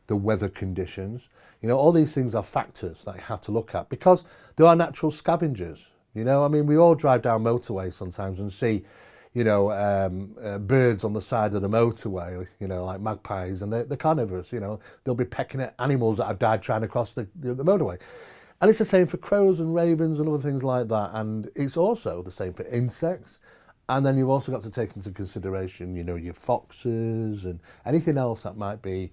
the weather conditions. You know, all these things are factors that you have to look at because there are natural scavengers. You know, I mean, we all drive down motorways sometimes and see, you know, birds on the side of the motorway, you know, like magpies, and they're carnivores, you know, they'll be pecking at animals that have died trying to cross the motorway. And it's the same for crows and ravens and other things like that. And it's also the same for insects. And then you've also got to take into consideration, you know, your foxes and anything else that might be,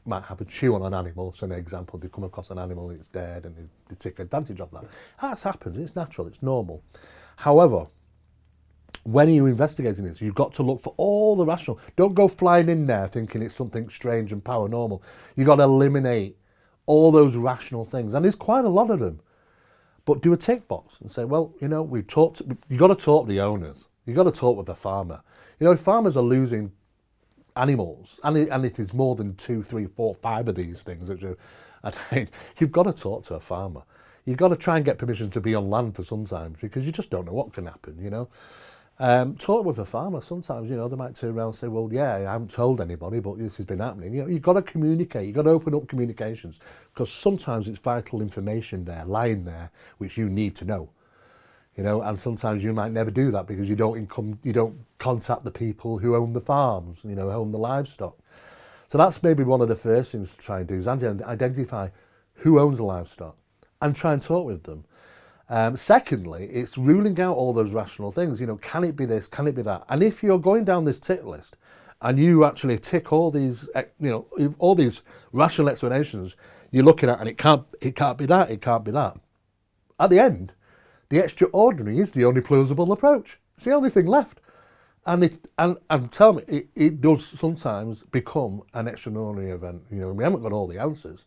might have a chew on an animal. So, an example, they come across an animal and it's dead and they take advantage of that. That's happened. It's natural. It's normal. However, when you're investigating this, you've got to look for all the rational. Don't go flying in there thinking it's something strange and paranormal. You've got to eliminate all those rational things. And there's quite a lot of them. But do a tick box and say, well, you know, you've got to talk to the owners. You've got to talk with the farmer. You know, if farmers are losing animals, and it is more than 2, 3, 4, 5 of these things that you've got to talk to a farmer. You've got to try and get permission to be on land for sometimes because you just don't know what can happen, you know. Talk with a farmer. Sometimes, you know, they might turn around and say, well, yeah, I haven't told anybody, but this has been happening. You know, you've got to communicate. You've got to open up communications because sometimes it's vital information there, lying there, which you need to know. You know, and sometimes you might never do that because you don't contact the people who own the farms, you know, who own the livestock. So that's maybe one of the first things to try and do is identify who owns the livestock and try and talk with them. Secondly, it's ruling out all those rational things. You know, can it be this? Can it be that? And if you're going down this tick list and you actually tick all these, you know, all these rational explanations you're looking at, and it can't be that, it can't be that. At the end, the extraordinary is the only plausible approach. It's the only thing left. And tell me, it does sometimes become an extraordinary event. You know, we haven't got all the answers.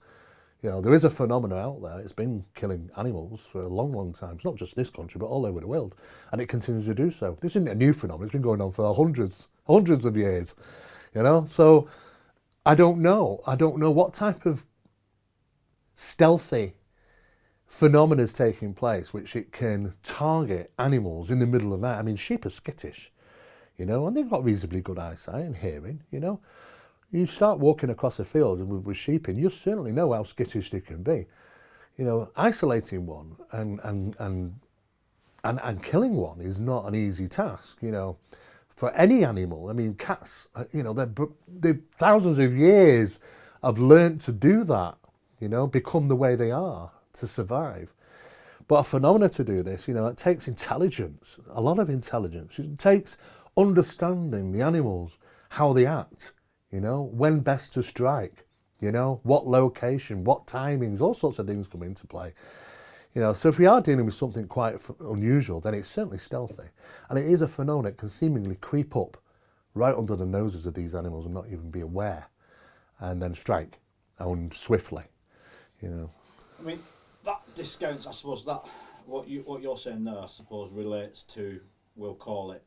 You know, there is a phenomenon out there. It's been killing animals for a long, long time. It's not just this country, but all over the world. And it continues to do so. This isn't a new phenomenon. It's been going on for hundreds of years. You know, so I don't know. I don't know what type of stealthy phenomena is taking place, which it can target animals in the middle of the night. I mean, sheep are skittish, you know, and they've got reasonably good eyesight and hearing, you know. You start walking across a field with sheep in, you certainly know how skittish they can be. You know, isolating one and killing one is not an easy task, you know, for any animal. I mean, cats, you know, they've thousands of years have learnt to do that, you know, become the way they are to survive. But a phenomena to do this, you know, it takes intelligence, a lot of intelligence. It takes understanding the animals, how they act, you know, when best to strike, you know, what location, what timings, all sorts of things come into play. You know, so if we are dealing with something quite unusual, then it's certainly stealthy. And it is a phenomenon that can seemingly creep up right under the noses of these animals and not even be aware, and then strike, and swiftly, you know. I mean, that discounts, I suppose, that what you're saying there, I suppose, relates to, we'll call it,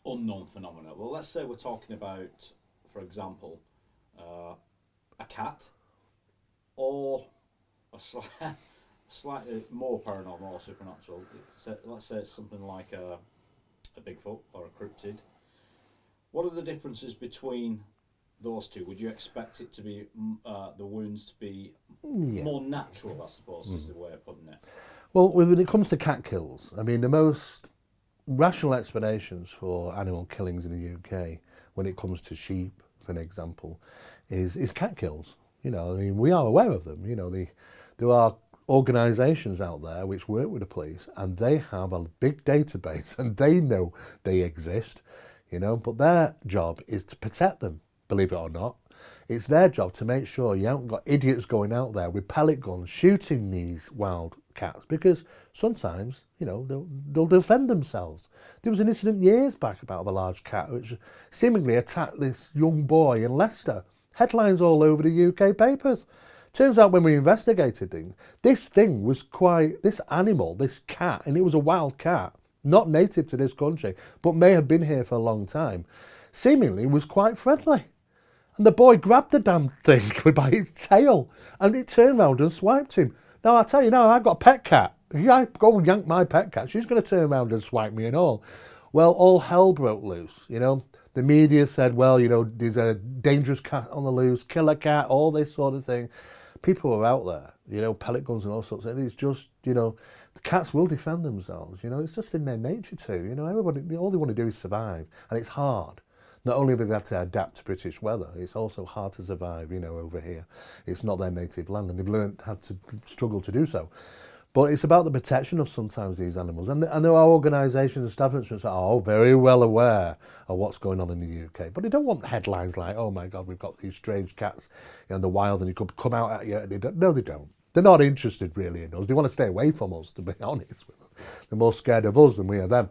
unknown phenomena. Well, let's say we're talking about, for example, a cat, or a slightly more paranormal or supernatural. Let's say it's something like a Bigfoot or a Cryptid. What are the differences between those two? Would you expect it to be the wounds to be more natural, I suppose, is the way of putting it? Well, when it comes to cat kills, I mean, the most rational explanations for animal killings in the UK, when it comes to sheep, for an example, is cat kills. You know, I mean, we are aware of them. You know, there are organisations out there which work with the police, and they have a big database, and they know they exist. You know, but their job is to protect them. Believe it or not, it's their job to make sure you haven't got idiots going out there with pellet guns shooting these wild cats, because sometimes, you know, they'll defend themselves. There was an incident years back about a large cat which seemingly attacked this young boy in Leicester. Headlines all over the UK papers. Turns out when we investigated things, this animal, this cat, and it was a wild cat, not native to this country, but may have been here for a long time, seemingly was quite friendly. And the boy grabbed the damn thing by its tail, and it turned round and swiped him. Now, I tell you now, I've got a pet cat. If I go and yank my pet cat, she's going to turn around and swipe me and all. Well, all hell broke loose, you know. The media said, well, you know, there's a dangerous cat on the loose, killer cat, all this sort of thing. People were out there, you know, pellet guns and all sorts of things. It's just, you know, the cats will defend themselves, you know, it's just in their nature to, you know, everybody, all they want to do is survive, and it's hard. Not only do they have to adapt to British weather, it's also hard to survive, you know, over here. It's not their native land, and they've learned how to struggle to do so. But it's about the protection of sometimes these animals. And there are organisations, establishments that are very well aware of what's going on in the UK. But they don't want headlines like, oh my God, we've got these strange cats in the wild and you could come out at you. No, they don't. They're not interested really in us. They want to stay away from us, to be honest with them. They're more scared of us than we are them.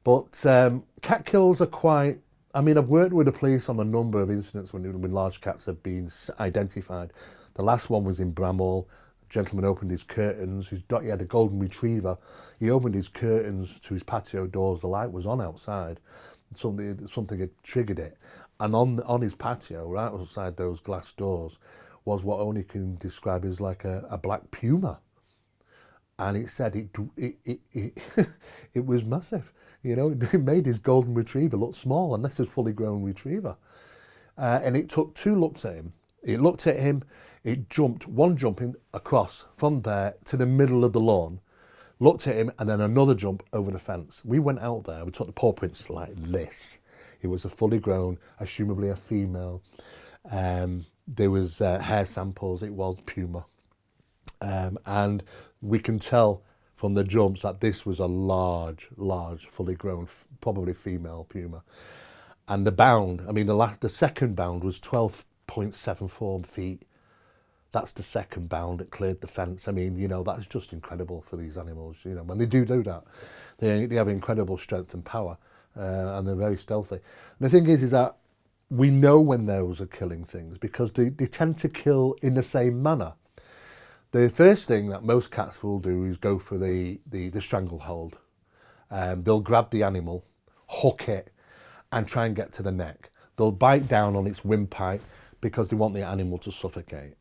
But cat kills are quite... I mean, I've worked with the police on a number of incidents when large cats have been identified. The last one was in Bramall. Gentleman opened his curtains. He had a golden retriever. He opened his curtains to his patio doors. The light was on outside. Something had triggered it. And on his patio, right outside those glass doors, was what only can describe as like a black puma. And it said it was massive. You know, it made his golden retriever look small, and this is a fully grown retriever. And it took 2 looks at him. It looked at him. It jumped, one jumping across from there to the middle of the lawn, looked at him, and then another jump over the fence. We went out there, we took the paw prints like this. It was a fully grown, assumably a female. There was hair samples, it was puma. And we can tell from the jumps that this was a large, fully grown, probably female puma. And the bound, I mean, the second bound was 12.74 feet. That's the second bound. It cleared the fence. I mean, you know, that's just incredible for these animals. You know, when they do that, they have incredible strength and power, and they're very stealthy. And the thing is that we know when those are killing things because they tend to kill in the same manner. The first thing that most cats will do is go for the stranglehold. They'll grab the animal, hook it, and try and get to the neck. They'll bite down on its windpipe because they want the animal to suffocate.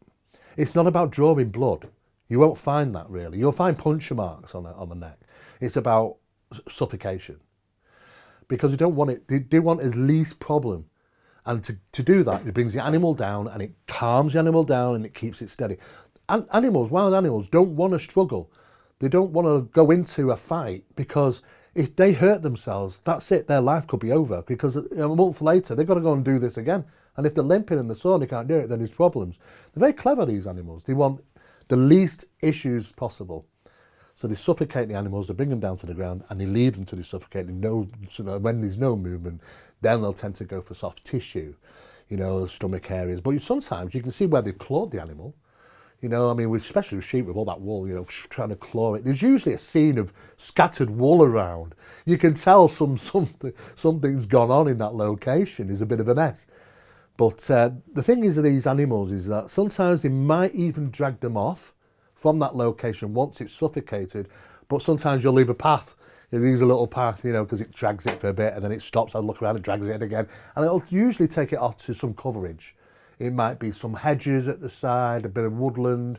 It's not about drawing blood. You won't find that really. You'll find puncture marks on the neck. It's about suffocation. Because they don't want it, they want as least problem. And to do that, it brings the animal down and it calms the animal down and it keeps it steady. Animals, wild animals, don't want to struggle. They don't want to go into a fight because if they hurt themselves, that's it, their life could be over because a month later, they've got to go and do this again. And if they're limping and they're sore and they can't do it, then there's problems. They're very clever, these animals. They want the least issues possible. So they suffocate the animals, they bring them down to the ground and they leave them till they suffocate. When there's no movement, then they'll tend to go for soft tissue, you know, stomach areas. But sometimes you can see where they've clawed the animal. You know, I mean, especially with sheep with all that wool, you know, trying to claw it. There's usually a scene of scattered wool around. You can tell something's gone on in that location. There's a bit of a mess. But the thing is with these animals is that sometimes they might even drag them off from that location once it's suffocated. But sometimes you'll leave a path. It leaves a little path, you know, because it drags it for a bit and then it stops and look around and drags it again. And it'll usually take it off to some coverage. It might be some hedges at the side, a bit of woodland,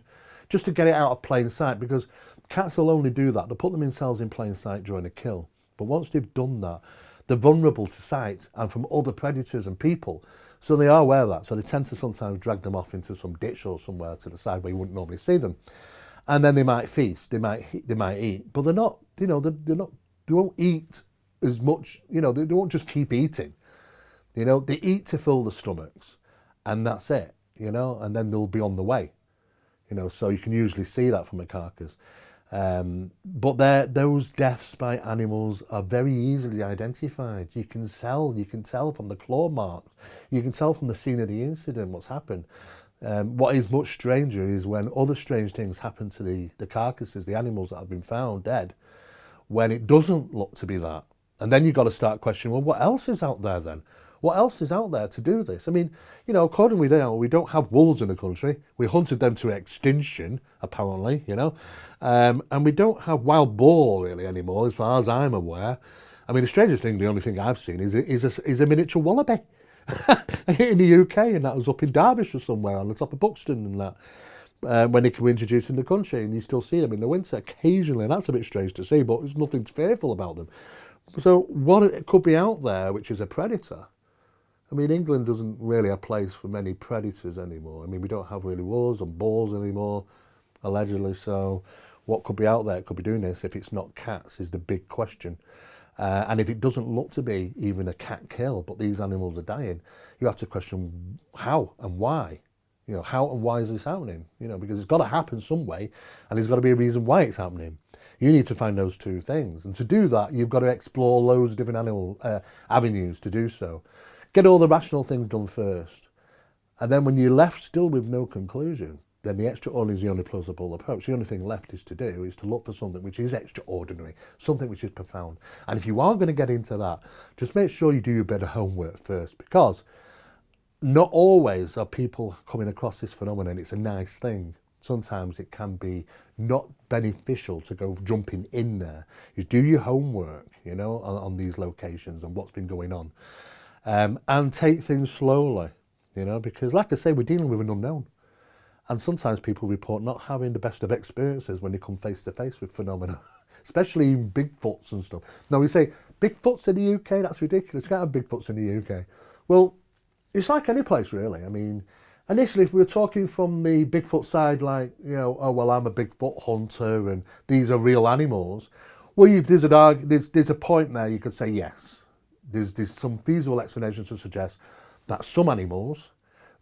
just to get it out of plain sight, because cats will only do that. They'll put themselves in plain sight during a kill. But once they've done that, they're vulnerable to sight and from other predators and people. So they are aware of that. So they tend to sometimes drag them off into some ditch or somewhere to the side where you wouldn't normally see them. And then they might feast, they might eat, but they're not, you know, they won't eat as much, you know, they won't just keep eating. You know, they eat to fill the stomachs. And that's it, you know, and then they'll be on the way, you know, so you can usually see that from a carcass. But those deaths by animals are very easily identified. You can tell from the claw marks, you can tell from the scene of the incident what's happened. What is much stranger is when other strange things happen to the carcasses, the animals that have been found dead, when it doesn't look to be that. And then you've got to start questioning, well, what else is out there then? What else is out there to do this? I mean, you know, accordingly, we don't have wolves in the country. We hunted them to extinction, apparently, you know. And we don't have wild boar, really, anymore, as far as I'm aware. I mean, the strangest thing, the only thing I've seen is a miniature wallaby in the UK, and that was up in Derbyshire somewhere on the top of Buxton and that. When they were introduced in the country, and you still see them in the winter occasionally, and that's a bit strange to see, but there's nothing fearful about them. So what it could be out there, which is a predator? I mean, England doesn't really a place for many predators anymore. I mean, we don't have really wolves and boars anymore, allegedly. So what could be out there, could be doing this, if it's not cats, is the big question. And if it doesn't look to be even a cat kill, but these animals are dying, you have to question how and why. You know, how and why is this happening? You know, because it's got to happen some way, and there's got to be a reason why it's happening. You need to find those two things. And to do that, you've got to explore loads of different avenues to do so. Get all the rational things done first. And then when you're left still with no conclusion, then the extraordinary is the only plausible approach. The only thing left is to look for something which is extraordinary, something which is profound. And if you are going to get into that, just make sure you do your bit of homework first, because not always are people coming across this phenomenon. It's a nice thing. Sometimes it can be not beneficial to go jumping in there. You do your homework, you know, on these locations and what's been going on. And take things slowly, you know, because like I say, we're dealing with an unknown. And sometimes people report not having the best of experiences when they come face to face with phenomena, especially Bigfoots and stuff. Now we say, Bigfoots in the UK, that's ridiculous. You can't have Bigfoots in the UK. Well, it's like any place really. I mean, initially if we were talking from the Bigfoot side, like, you know, oh, well, I'm a Bigfoot hunter and these are real animals. Well, there's a point there you could say yes. There's some feasible explanations to suggest that some animals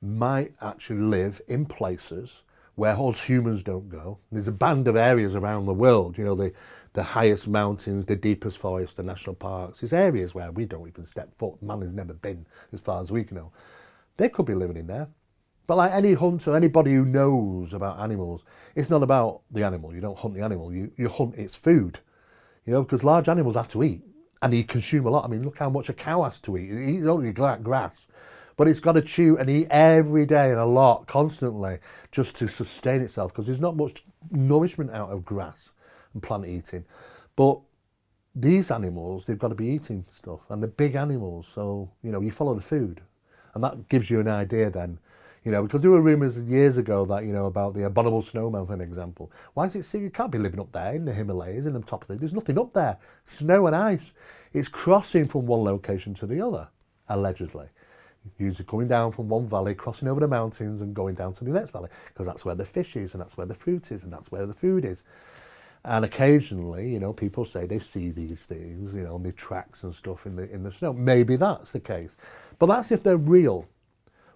might actually live in places where us humans don't go. There's a band of areas around the world, you know, the highest mountains, the deepest forests, the national parks. There's areas where we don't even step foot. Man has never been, as far as we can know. They could be living in there. But like any hunter, anybody who knows about animals, it's not about the animal. You don't hunt the animal, you hunt its food. You know, because large animals have to eat. And you consume a lot. I mean, look how much a cow has to eat. It eats only grass. But it's got to chew and eat every day and a lot, constantly, just to sustain itself, because there's not much nourishment out of grass and plant eating. But these animals, they've got to be eating stuff, and they're big animals, so, you know, you follow the food. And that gives you an idea then, you know, because there were rumours years ago that, you know, about the abominable snowman, for an example. Why is it so? You can't be living up there in the Himalayas, in the top of the, there's nothing up there. Snow and ice. It's crossing from one location to the other, allegedly. Usually coming down from one valley, crossing over the mountains and going down to the next valley, because that's where the fish is and that's where the fruit is and that's where the food is. And occasionally, you know, people say they see these things, you know, on the tracks and stuff in the snow. Maybe that's the case. But that's if they're real.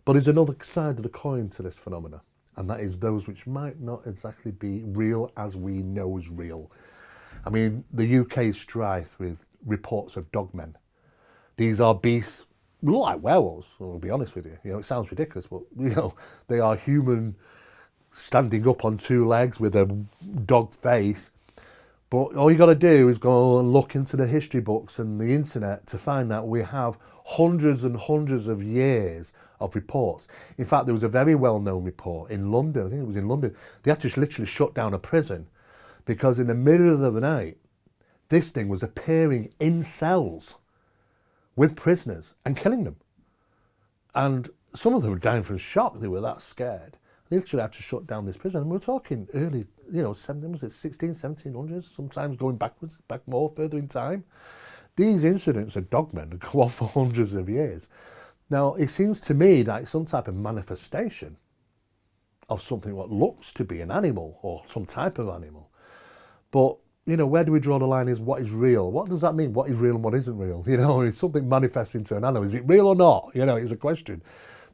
But there's another side of the coin to this phenomena, and that is those which might not exactly be real as we know is real. I mean, the UK is strife with reports of dogmen. These are beasts, look like werewolves, I'll be honest with you. You know, it sounds ridiculous, but, you know, they are human standing up on two legs with a dog face. But all you got to do is go and look into the history books and the internet to find that we have hundreds and hundreds of years of reports. In fact, there was a very well-known report in London, I think it was in London, they had to literally shut down a prison because in the middle of the night, this thing was appearing in cells with prisoners and killing them. And some of them were dying from shock, they were that scared. They literally had to shut down this prison. And we're talking early, you know, 1700s, sometimes going back more further in time. These incidents of dogmen go on for hundreds of years. Now, it seems to me that it's some type of manifestation of something what looks to be an animal or some type of animal. But, you know, where do we draw the line is what is real? What does that mean? What is real and what isn't real? You know, is something manifesting to an animal? Is it real or not? You know, it's a question.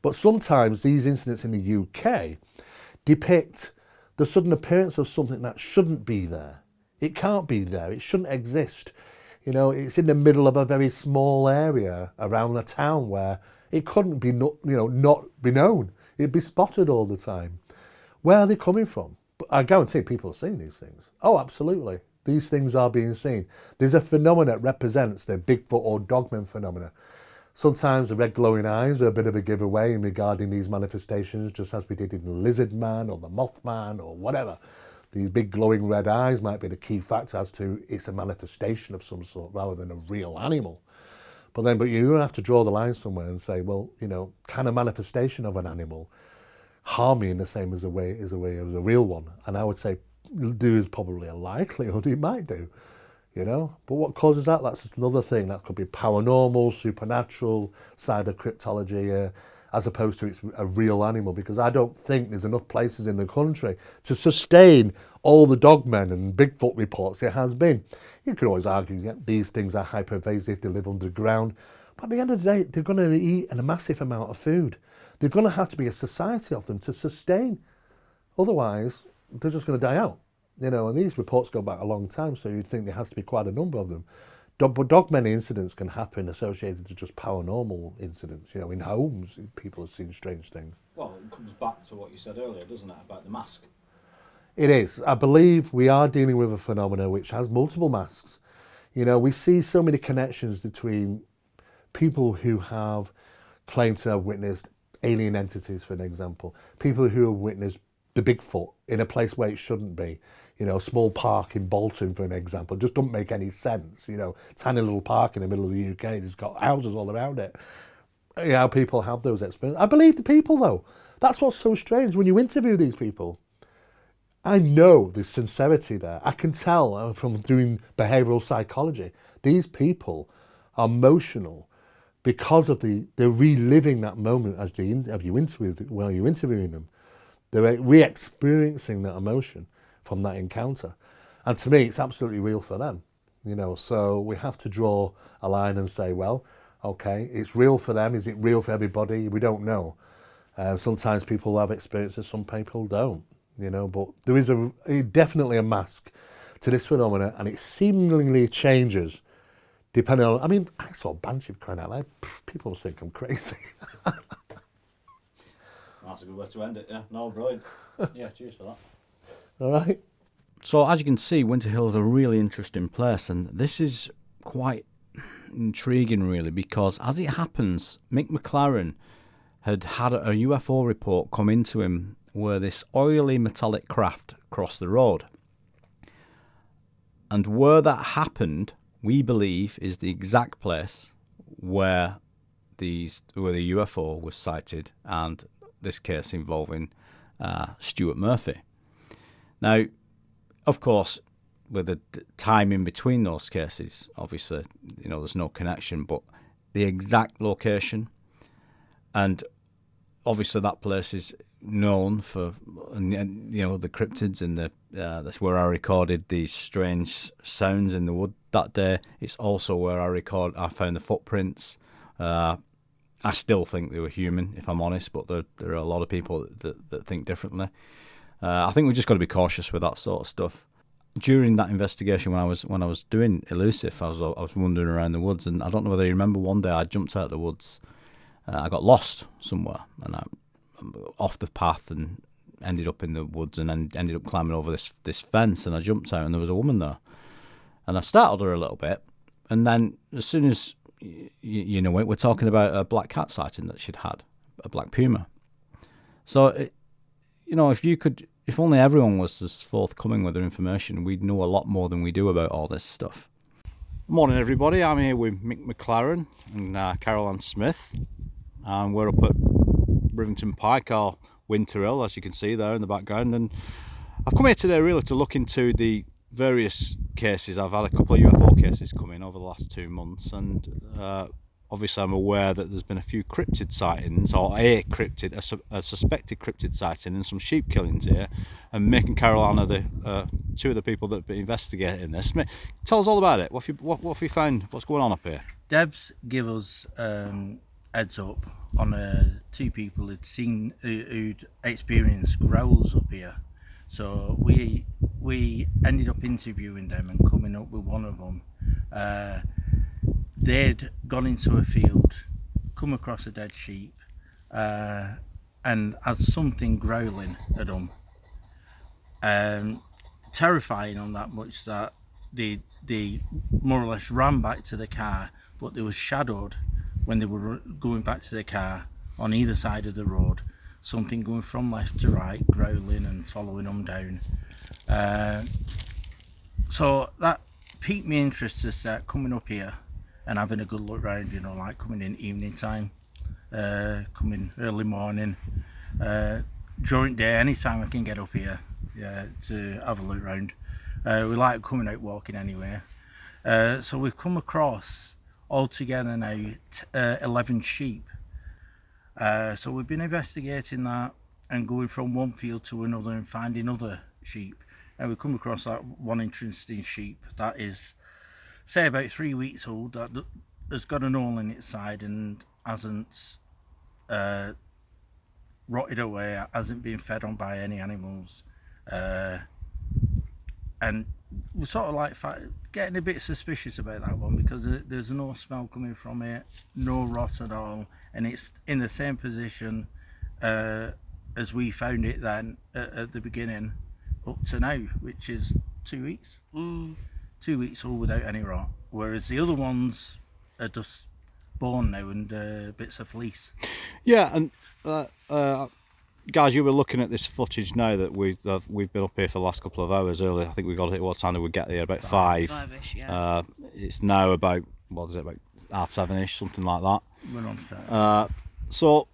But sometimes these incidents in the UK depict the sudden appearance of something that shouldn't be there. It can't be there. It shouldn't exist. You know, it's in the middle of a very small area around a town where it couldn't be, not be known. It'd be spotted all the time. Where are they coming from? But I guarantee people are seeing these things. Oh, absolutely. These things are being seen. There's a phenomena that represents the Bigfoot or dogman phenomena. Sometimes the red glowing eyes are a bit of a giveaway in regarding these manifestations, just as we did in the lizard man or the mothman or whatever. These big glowing red eyes might be the key factor as to it's a manifestation of some sort rather than a real animal. But you have to draw the line somewhere and say, well, you know, can a manifestation of an animal harm me in the same as a way as a real one? And I would say there is probably a likelihood it might do. you know. But what causes that? That's another thing. That could be paranormal, supernatural side of cryptology, as opposed to it's a real animal, because I don't think there's enough places in the country to sustain all the dogmen and Bigfoot reports it has been. You could always argue, yeah, these things are hypervasive, they live underground, but at the end of the day, they're going to eat a massive amount of food. There's going to have to be a society of them to sustain. Otherwise, they're just going to die out. You know, and these reports go back a long time, so you'd think there has to be quite a number of them. But dogmen incidents can happen associated to just paranormal incidents. You know, in homes, people have seen strange things. Well, it comes back to what you said earlier, doesn't it, about the mask? It is. I believe we are dealing with a phenomena which has multiple masks. You know, we see so many connections between people who have claimed to have witnessed alien entities, for an example. People who have witnessed the Bigfoot in a place where it shouldn't be. You know, a small park in Bolton, for an example, just doesn't make any sense. You know, tiny little park in the middle of the UK, it's got houses all around it. You know, people have those experiences. I believe the people, though. That's what's so strange. When you interview these people, I know there's sincerity there. I can tell from doing behavioural psychology. These people are emotional because of they're reliving that moment as while you're interviewing them. They're re-experiencing that emotion from that encounter. And to me, it's absolutely real for them. You know, so we have to draw a line and say, well, okay, it's real for them. Is it real for everybody? We don't know. Sometimes people have experiences, some people don't. You know, but there is definitely a mask to this phenomena, and it seemingly changes depending on. I mean, I saw Banshee crying out loud. People will think I'm crazy. That's a good way to end it. Yeah, no, brilliant. Yeah, cheers for that. All right. So as you can see, Winter Hill is a really interesting place, and this is quite intriguing, really, because as it happens, Mick Mclaren had a UFO report come into him where this oily metallic craft crossed the road. And where that happened, we believe, is the exact place where the UFO was sighted, and this case involving Stuart Murphy. Now, of course, with the time in between those cases, obviously, you know, there's no connection, but the exact location, and obviously that place is known for, you know, the cryptids, and that's where I recorded these strange sounds in the wood that day. It's also where I found the footprints. I still think they were human, if I'm honest, but there are a lot of people that think differently. I think we just got to be cautious with that sort of stuff. During that investigation, when I was doing Elusive, I was wandering around the woods, and I don't know whether you remember, one day I jumped out of the woods. I got lost somewhere, and I'm off the path and ended up in the woods, and then ended up climbing over this fence, and I jumped out, and there was a woman there, and I startled her a little bit, and then as soon as you know, we're talking about a black cat sighting that she'd had, a black puma. So, you know, if only everyone was as forthcoming with their information, we'd know a lot more than we do about all this stuff. Morning, everybody. I'm here with Mick Mclaren and Carolan Smith, and we're up at Rivington Pike, or Winter Hill, as you can see there in the background. And I've come here today really to look into the various cases. I've had a couple of UFO cases come in over the last 2 months, and obviously I'm aware that there's been a few cryptid sightings, or a suspected cryptid sighting, and some sheep killings here. And Mick and Carolan are the two of the people that have been investigating this. Mick, tell us all about it. What have you found? What's going on up here? Debs give us heads up on two people who'd experienced growls up here. So we ended up interviewing them and coming up with one of them. They'd gone into a field, come across a dead sheep, and had something growling at them. Terrifying on that much that they more or less ran back to the car, but they were shadowed when they were going back to the car on either side of the road. Something going from left to right, growling and following them down. So that piqued my interest to start coming up here and having a good look round, you know, like coming in evening time, coming early morning, during day, anytime I can get up here to have a look round. We like coming out walking anyway. So we've come across altogether now 11 sheep. So we've been investigating that and going from one field to another and finding other sheep. And we've come across that one interesting sheep that is, say, about 3 weeks old, that has got an hole in its side and hasn't rotted away, hasn't been fed on by any animals. And we're sort of like getting a bit suspicious about that one, because there's no smell coming from it, no rot at all, and it's in the same position as we found it then at the beginning up to now, which is 2 weeks. 2 weeks old without any rot, whereas the other ones are just bone now and bits of fleece. Yeah, and guys, you were looking at this footage now that we've been up here for the last couple of hours earlier. I think we got it, what time did we get there? About 5. 5-ish, yeah. It's now about, what is it, about 7:30ish, something like that. We're on set. So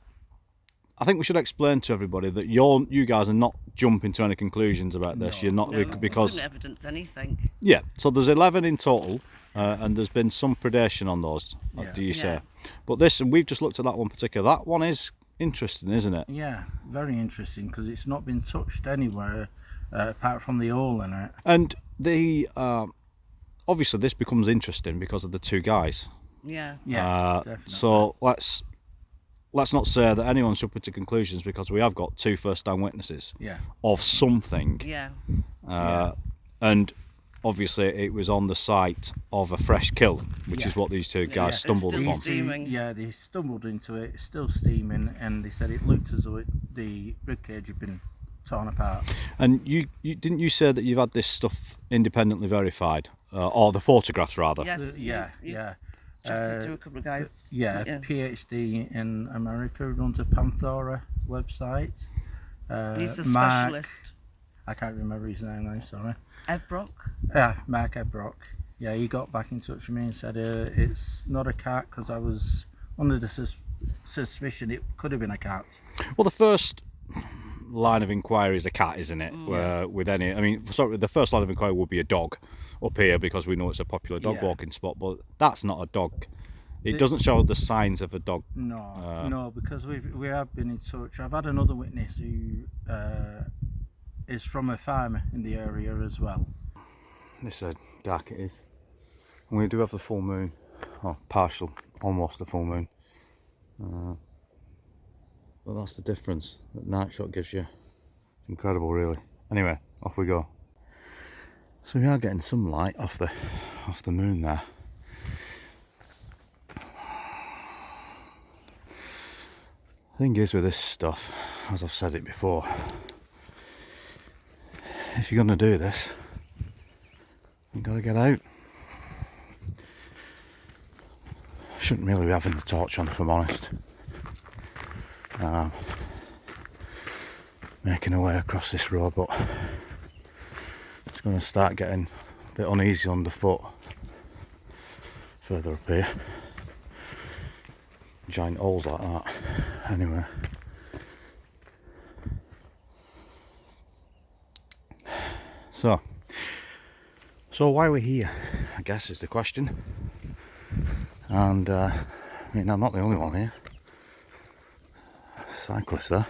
I think we should explain to everybody that you guys are not jumping to any conclusions about this. You're not, because couldn't evidence anything. Yeah, so there's 11 in total, and there's been some predation on those, do you say? But this, and we've just looked at that one particular. That one is interesting, isn't it? Yeah, very interesting, because it's not been touched anywhere apart from the hole in it. And the obviously this becomes interesting because of the two guys. Yeah. Definitely. So let's not say that anyone's jumping to conclusions, because we have got 2 first-hand witnesses of something. Yeah. And obviously it was on the site of a fresh kill, which is what these two guys stumbled It's upon. still steaming. Yeah, they stumbled into it, it's still steaming, and they said it looked as though the ribcage had been torn apart. And you didn't you say that you've had this stuff independently verified, or the photographs rather? Yes. Yeah. Chatted to a couple of guys. PhD in America, runs a Panthera website. He's a Mark, specialist. I can't remember his name now, sorry. Ebrock. Yeah, Mark Ebrock. Yeah, he got back in touch with me and said it's not a cat, because I was under the suspicion it could have been a cat. Well, the first line of inquiry is a cat, isn't it? With any, I mean, sorry, the first line of inquiry would be a dog up here, because we know it's a popular dog walking spot, but that's not a dog. It doesn't show the signs of a dog. No, because we have been in touch. I've had another witness who is from a farm in the area as well. This is how dark it is. And we do have the full moon, or partial, almost the full moon. But that's the difference that night shot gives you. It's incredible, really. Anyway, off we go. So we are getting some light off the moon there. The thing is with this stuff, as I've said it before, if you're going to do this, you've got to get out. Shouldn't really be having the torch on, if I'm honest. Making our way across this road, but it's going to start getting a bit uneasy underfoot further up here. Giant holes like that. Anyway, so why we're here, I guess, is the question. And I mean, I'm not the only one here. Cyclist there.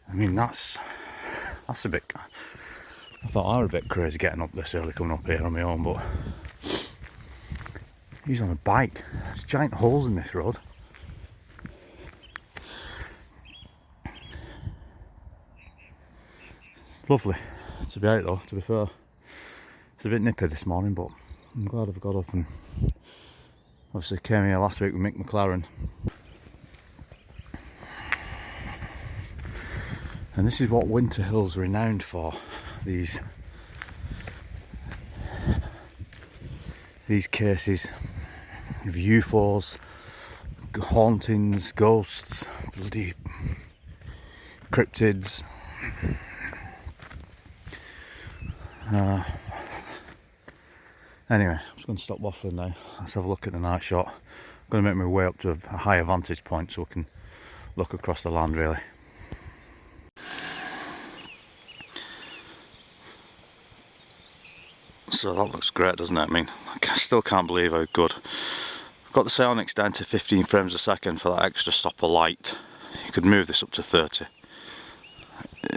I mean, that's a bit. I thought I were a bit crazy getting up this early, coming up here on my own, but he's on a bike. There's giant holes in this road. It's lovely to be out though, to be fair. It's a bit nippy this morning, but I'm glad I've got up and obviously came here last week with Mick Mclaren. And this is what Winter Hill's renowned for, these cases of UFOs, hauntings, ghosts, bloody cryptids. Anyway, I'm just going to stop waffling now. Let's have a look at the night shot. I'm going to make my way up to a higher vantage point so we can look across the land, really. So that looks great, doesn't it? I mean, I still can't believe how good. I've got the Psionics down to 15 frames a second for that extra stop of light. You could move this up to 30,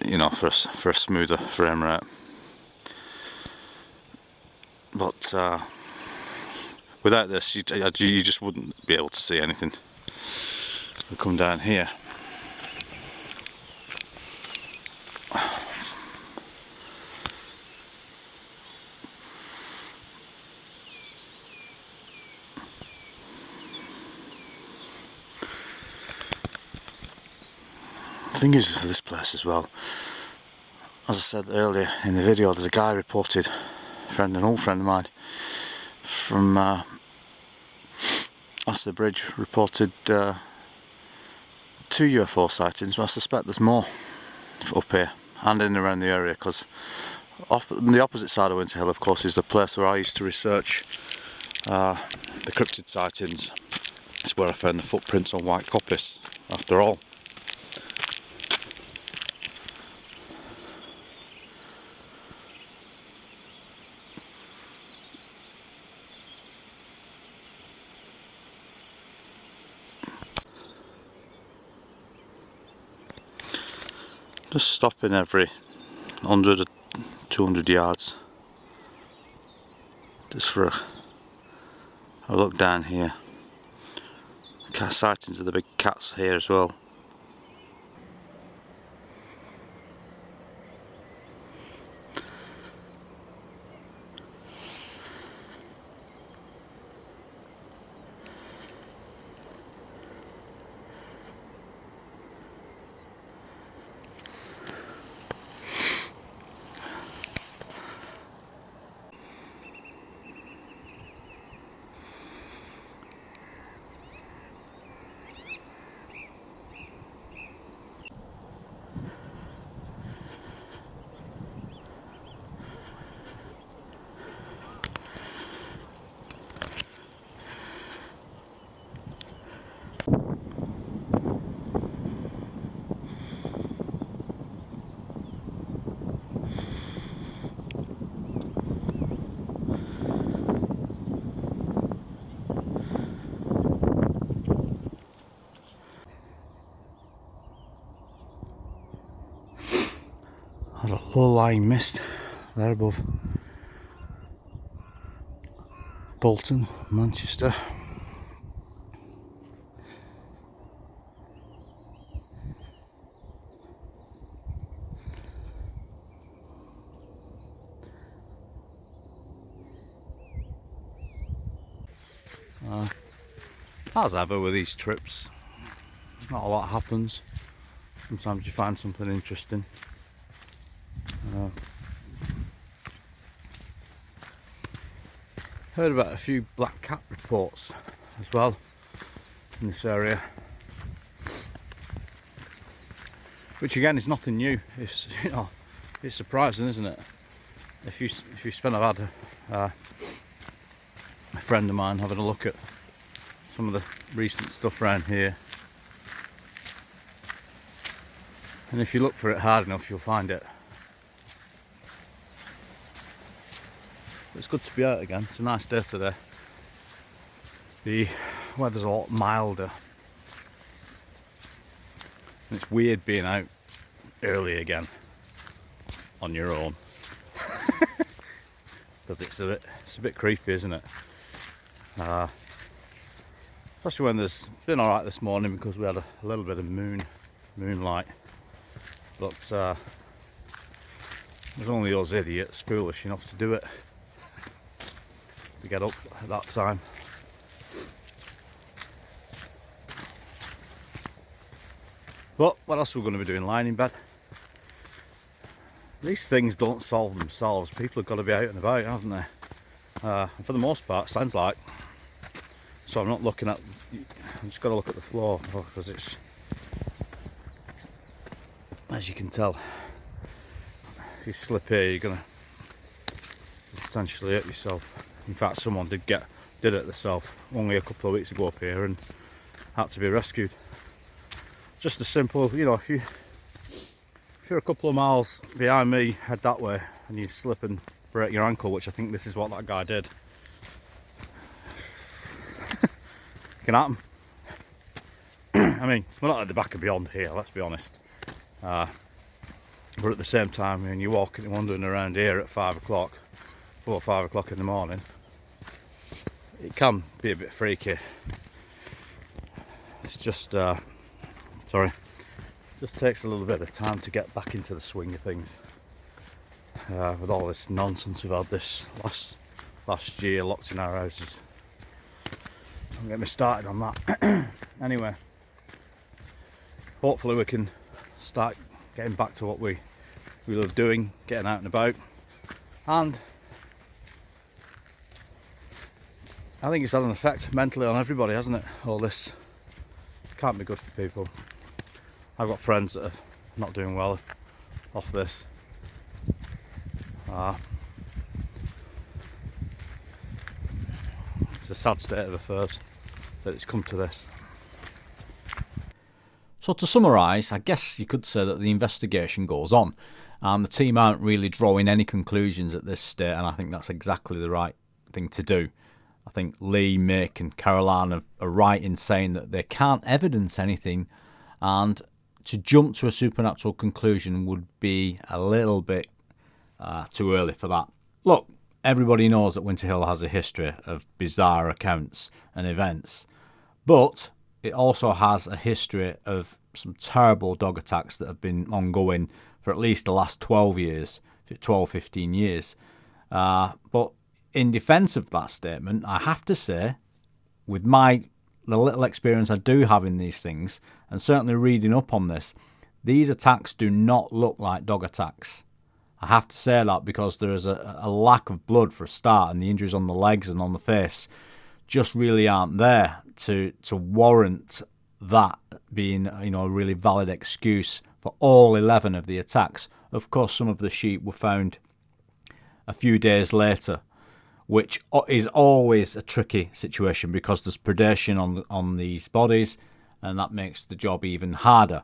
you know, for a smoother frame rate. But without this, you just wouldn't be able to see anything. We'll come down here. The thing is for this place as well, as I said earlier in the video, there's a guy reported, an old friend of mine from Astley Bridge, reported 2 UFO sightings, but I suspect there's more up here and in and around the area, because the opposite side of Winter Hill, of course, is the place where I used to research the cryptid sightings. It's where I found the footprints on white coppice, after all. Just stopping every 100 or 200 yards just for a look down here. Sightings of the big cats here as well. Had a low-lying mist there above Bolton, Manchester. As ever with these trips, not a lot happens. Sometimes you find something interesting. Heard about a few black cat reports as well in this area, which again is nothing new. It's, you know, it's surprising, isn't it? If you spend, I've had a friend of mine having a look at some of the recent stuff around here, and if you look for it hard enough, you'll find it. But it's good to be out again. It's a nice day today. The weather's a lot milder, and it's weird being out early again on your own, because it's a bit creepy, isn't it? Especially when there's been all right this morning, because we had a little bit of moonlight, but there's only those idiots foolish enough to do it, to get up at that time. But what else are we going to be doing? Lying in bed? These things don't solve themselves. People have got to be out and about, haven't they? And for the most part, sounds like. So I'm not looking at, I'm just got to look at the floor, because it's, as you can tell, if you slip here, you're going to potentially hurt yourself. In fact, someone did it themselves only a couple of weeks ago up here and had to be rescued. Just as simple, you know, if you're a couple of miles behind me, head that way, and you slip and break your ankle, which I think this is what that guy did. Can happen. I mean, we're not at the back of beyond here, let's be honest. But at the same time, when you're walking and wandering around here at 5 o'clock, 4 or 5 o'clock in the morning, it can be a bit freaky. It's just, sorry, it just takes a little bit of time to get back into the swing of things. With all this nonsense we've had this last year locked in our houses. Don't get me started on that. Anyway, hopefully we can start getting back to what we love doing, getting out and about. And I think it's had an effect mentally on everybody, hasn't it? All this can't be good for people. I've got friends that are not doing well off this. It's a sad state of affairs that it's come to this. So to summarise, I guess you could say that the investigation goes on and the team aren't really drawing any conclusions at this state, and I think that's exactly the right thing to do. I think Lee, Mick and Carolan are right in saying that they can't evidence anything, and to jump to a supernatural conclusion would be a little bit too early for that. Look, everybody knows that Winter Hill has a history of bizarre accounts and events, but it also has a history of some terrible dog attacks that have been ongoing for at least the last 12 years, 12, 15 years. But in defence of that statement, I have to say, with the little experience I do have in these things, and certainly reading up on this, these attacks do not look like dog attacks. I have to say that because there is a lack of blood for a start, and the injuries on the legs and on the face just really aren't there to warrant that being, a really valid excuse for all 11 of the attacks. Of course, some of the sheep were found a few days later, which is always a tricky situation because there's predation on these bodies, and that makes the job even harder.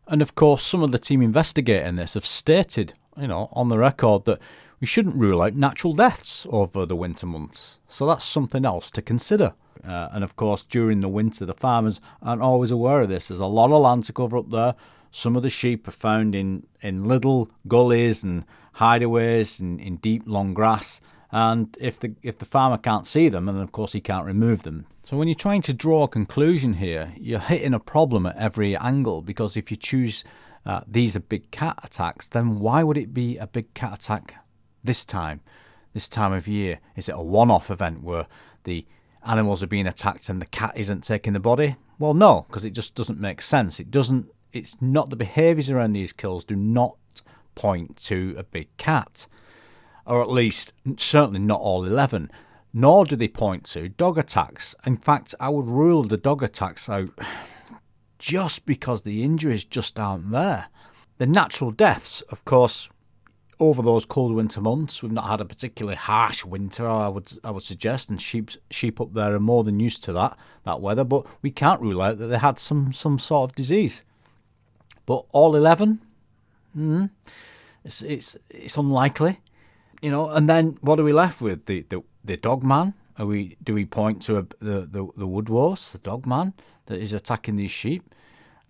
And of course, some of the team investigating this have stated, on the record, that we shouldn't rule out natural deaths over the winter months. So that's something else to consider. And of course, during the winter, the farmers aren't always aware of this. There's a lot of land to cover up there. Some of the sheep are found in little gullies and hideaways in deep, long grass. And if the farmer can't see them, then of course he can't remove them. So when you're trying to draw a conclusion here, you're hitting a problem at every angle, because if you choose these are big cat attacks, then why would it be a big cat attack this time of year? Is it a one-off event where the animals are being attacked and the cat isn't taking the body? Well, no, because it just doesn't make sense. It's not, the behaviours around these kills do not point to a big cat, or at least certainly not all 11, nor do they point to dog attacks. In fact, I would rule the dog attacks out just because the injuries just aren't there. The natural deaths, of course, over those cold winter months, we've not had a particularly harsh winter, I would suggest, and sheep up there are more than used to that weather, but we can't rule out that they had some sort of disease. But all 11, it's unlikely, And then what are we left with? The dog man? Do we point to the wood wolves, the dog man that is attacking these sheep?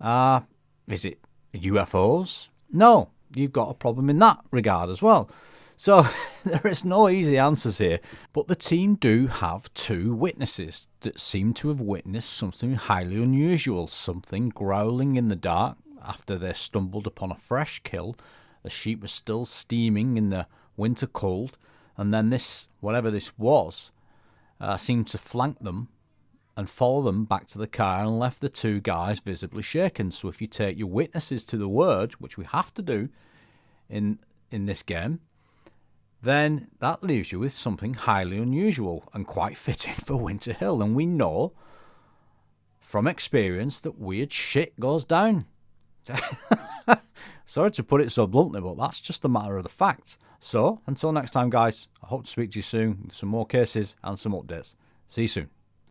Is it UFOs? No, you've got a problem in that regard as well. So there is no easy answers here, but the team do have 2 witnesses that seem to have witnessed something highly unusual, something growling in the dark after they stumbled upon a fresh kill. The sheep were still steaming in the winter cold, and then this, whatever this was, seemed to flank them and follow them back to the car and left the 2 guys visibly shaken. So if you take your witnesses to the word, which we have to do in this game, then that leaves you with something highly unusual and quite fitting for Winter Hill. And we know from experience that weird shit goes down. Sorry to put it so bluntly, but that's just a matter of the fact. So until next time, guys, I hope to speak to you soon with some more cases and some updates. See you soon.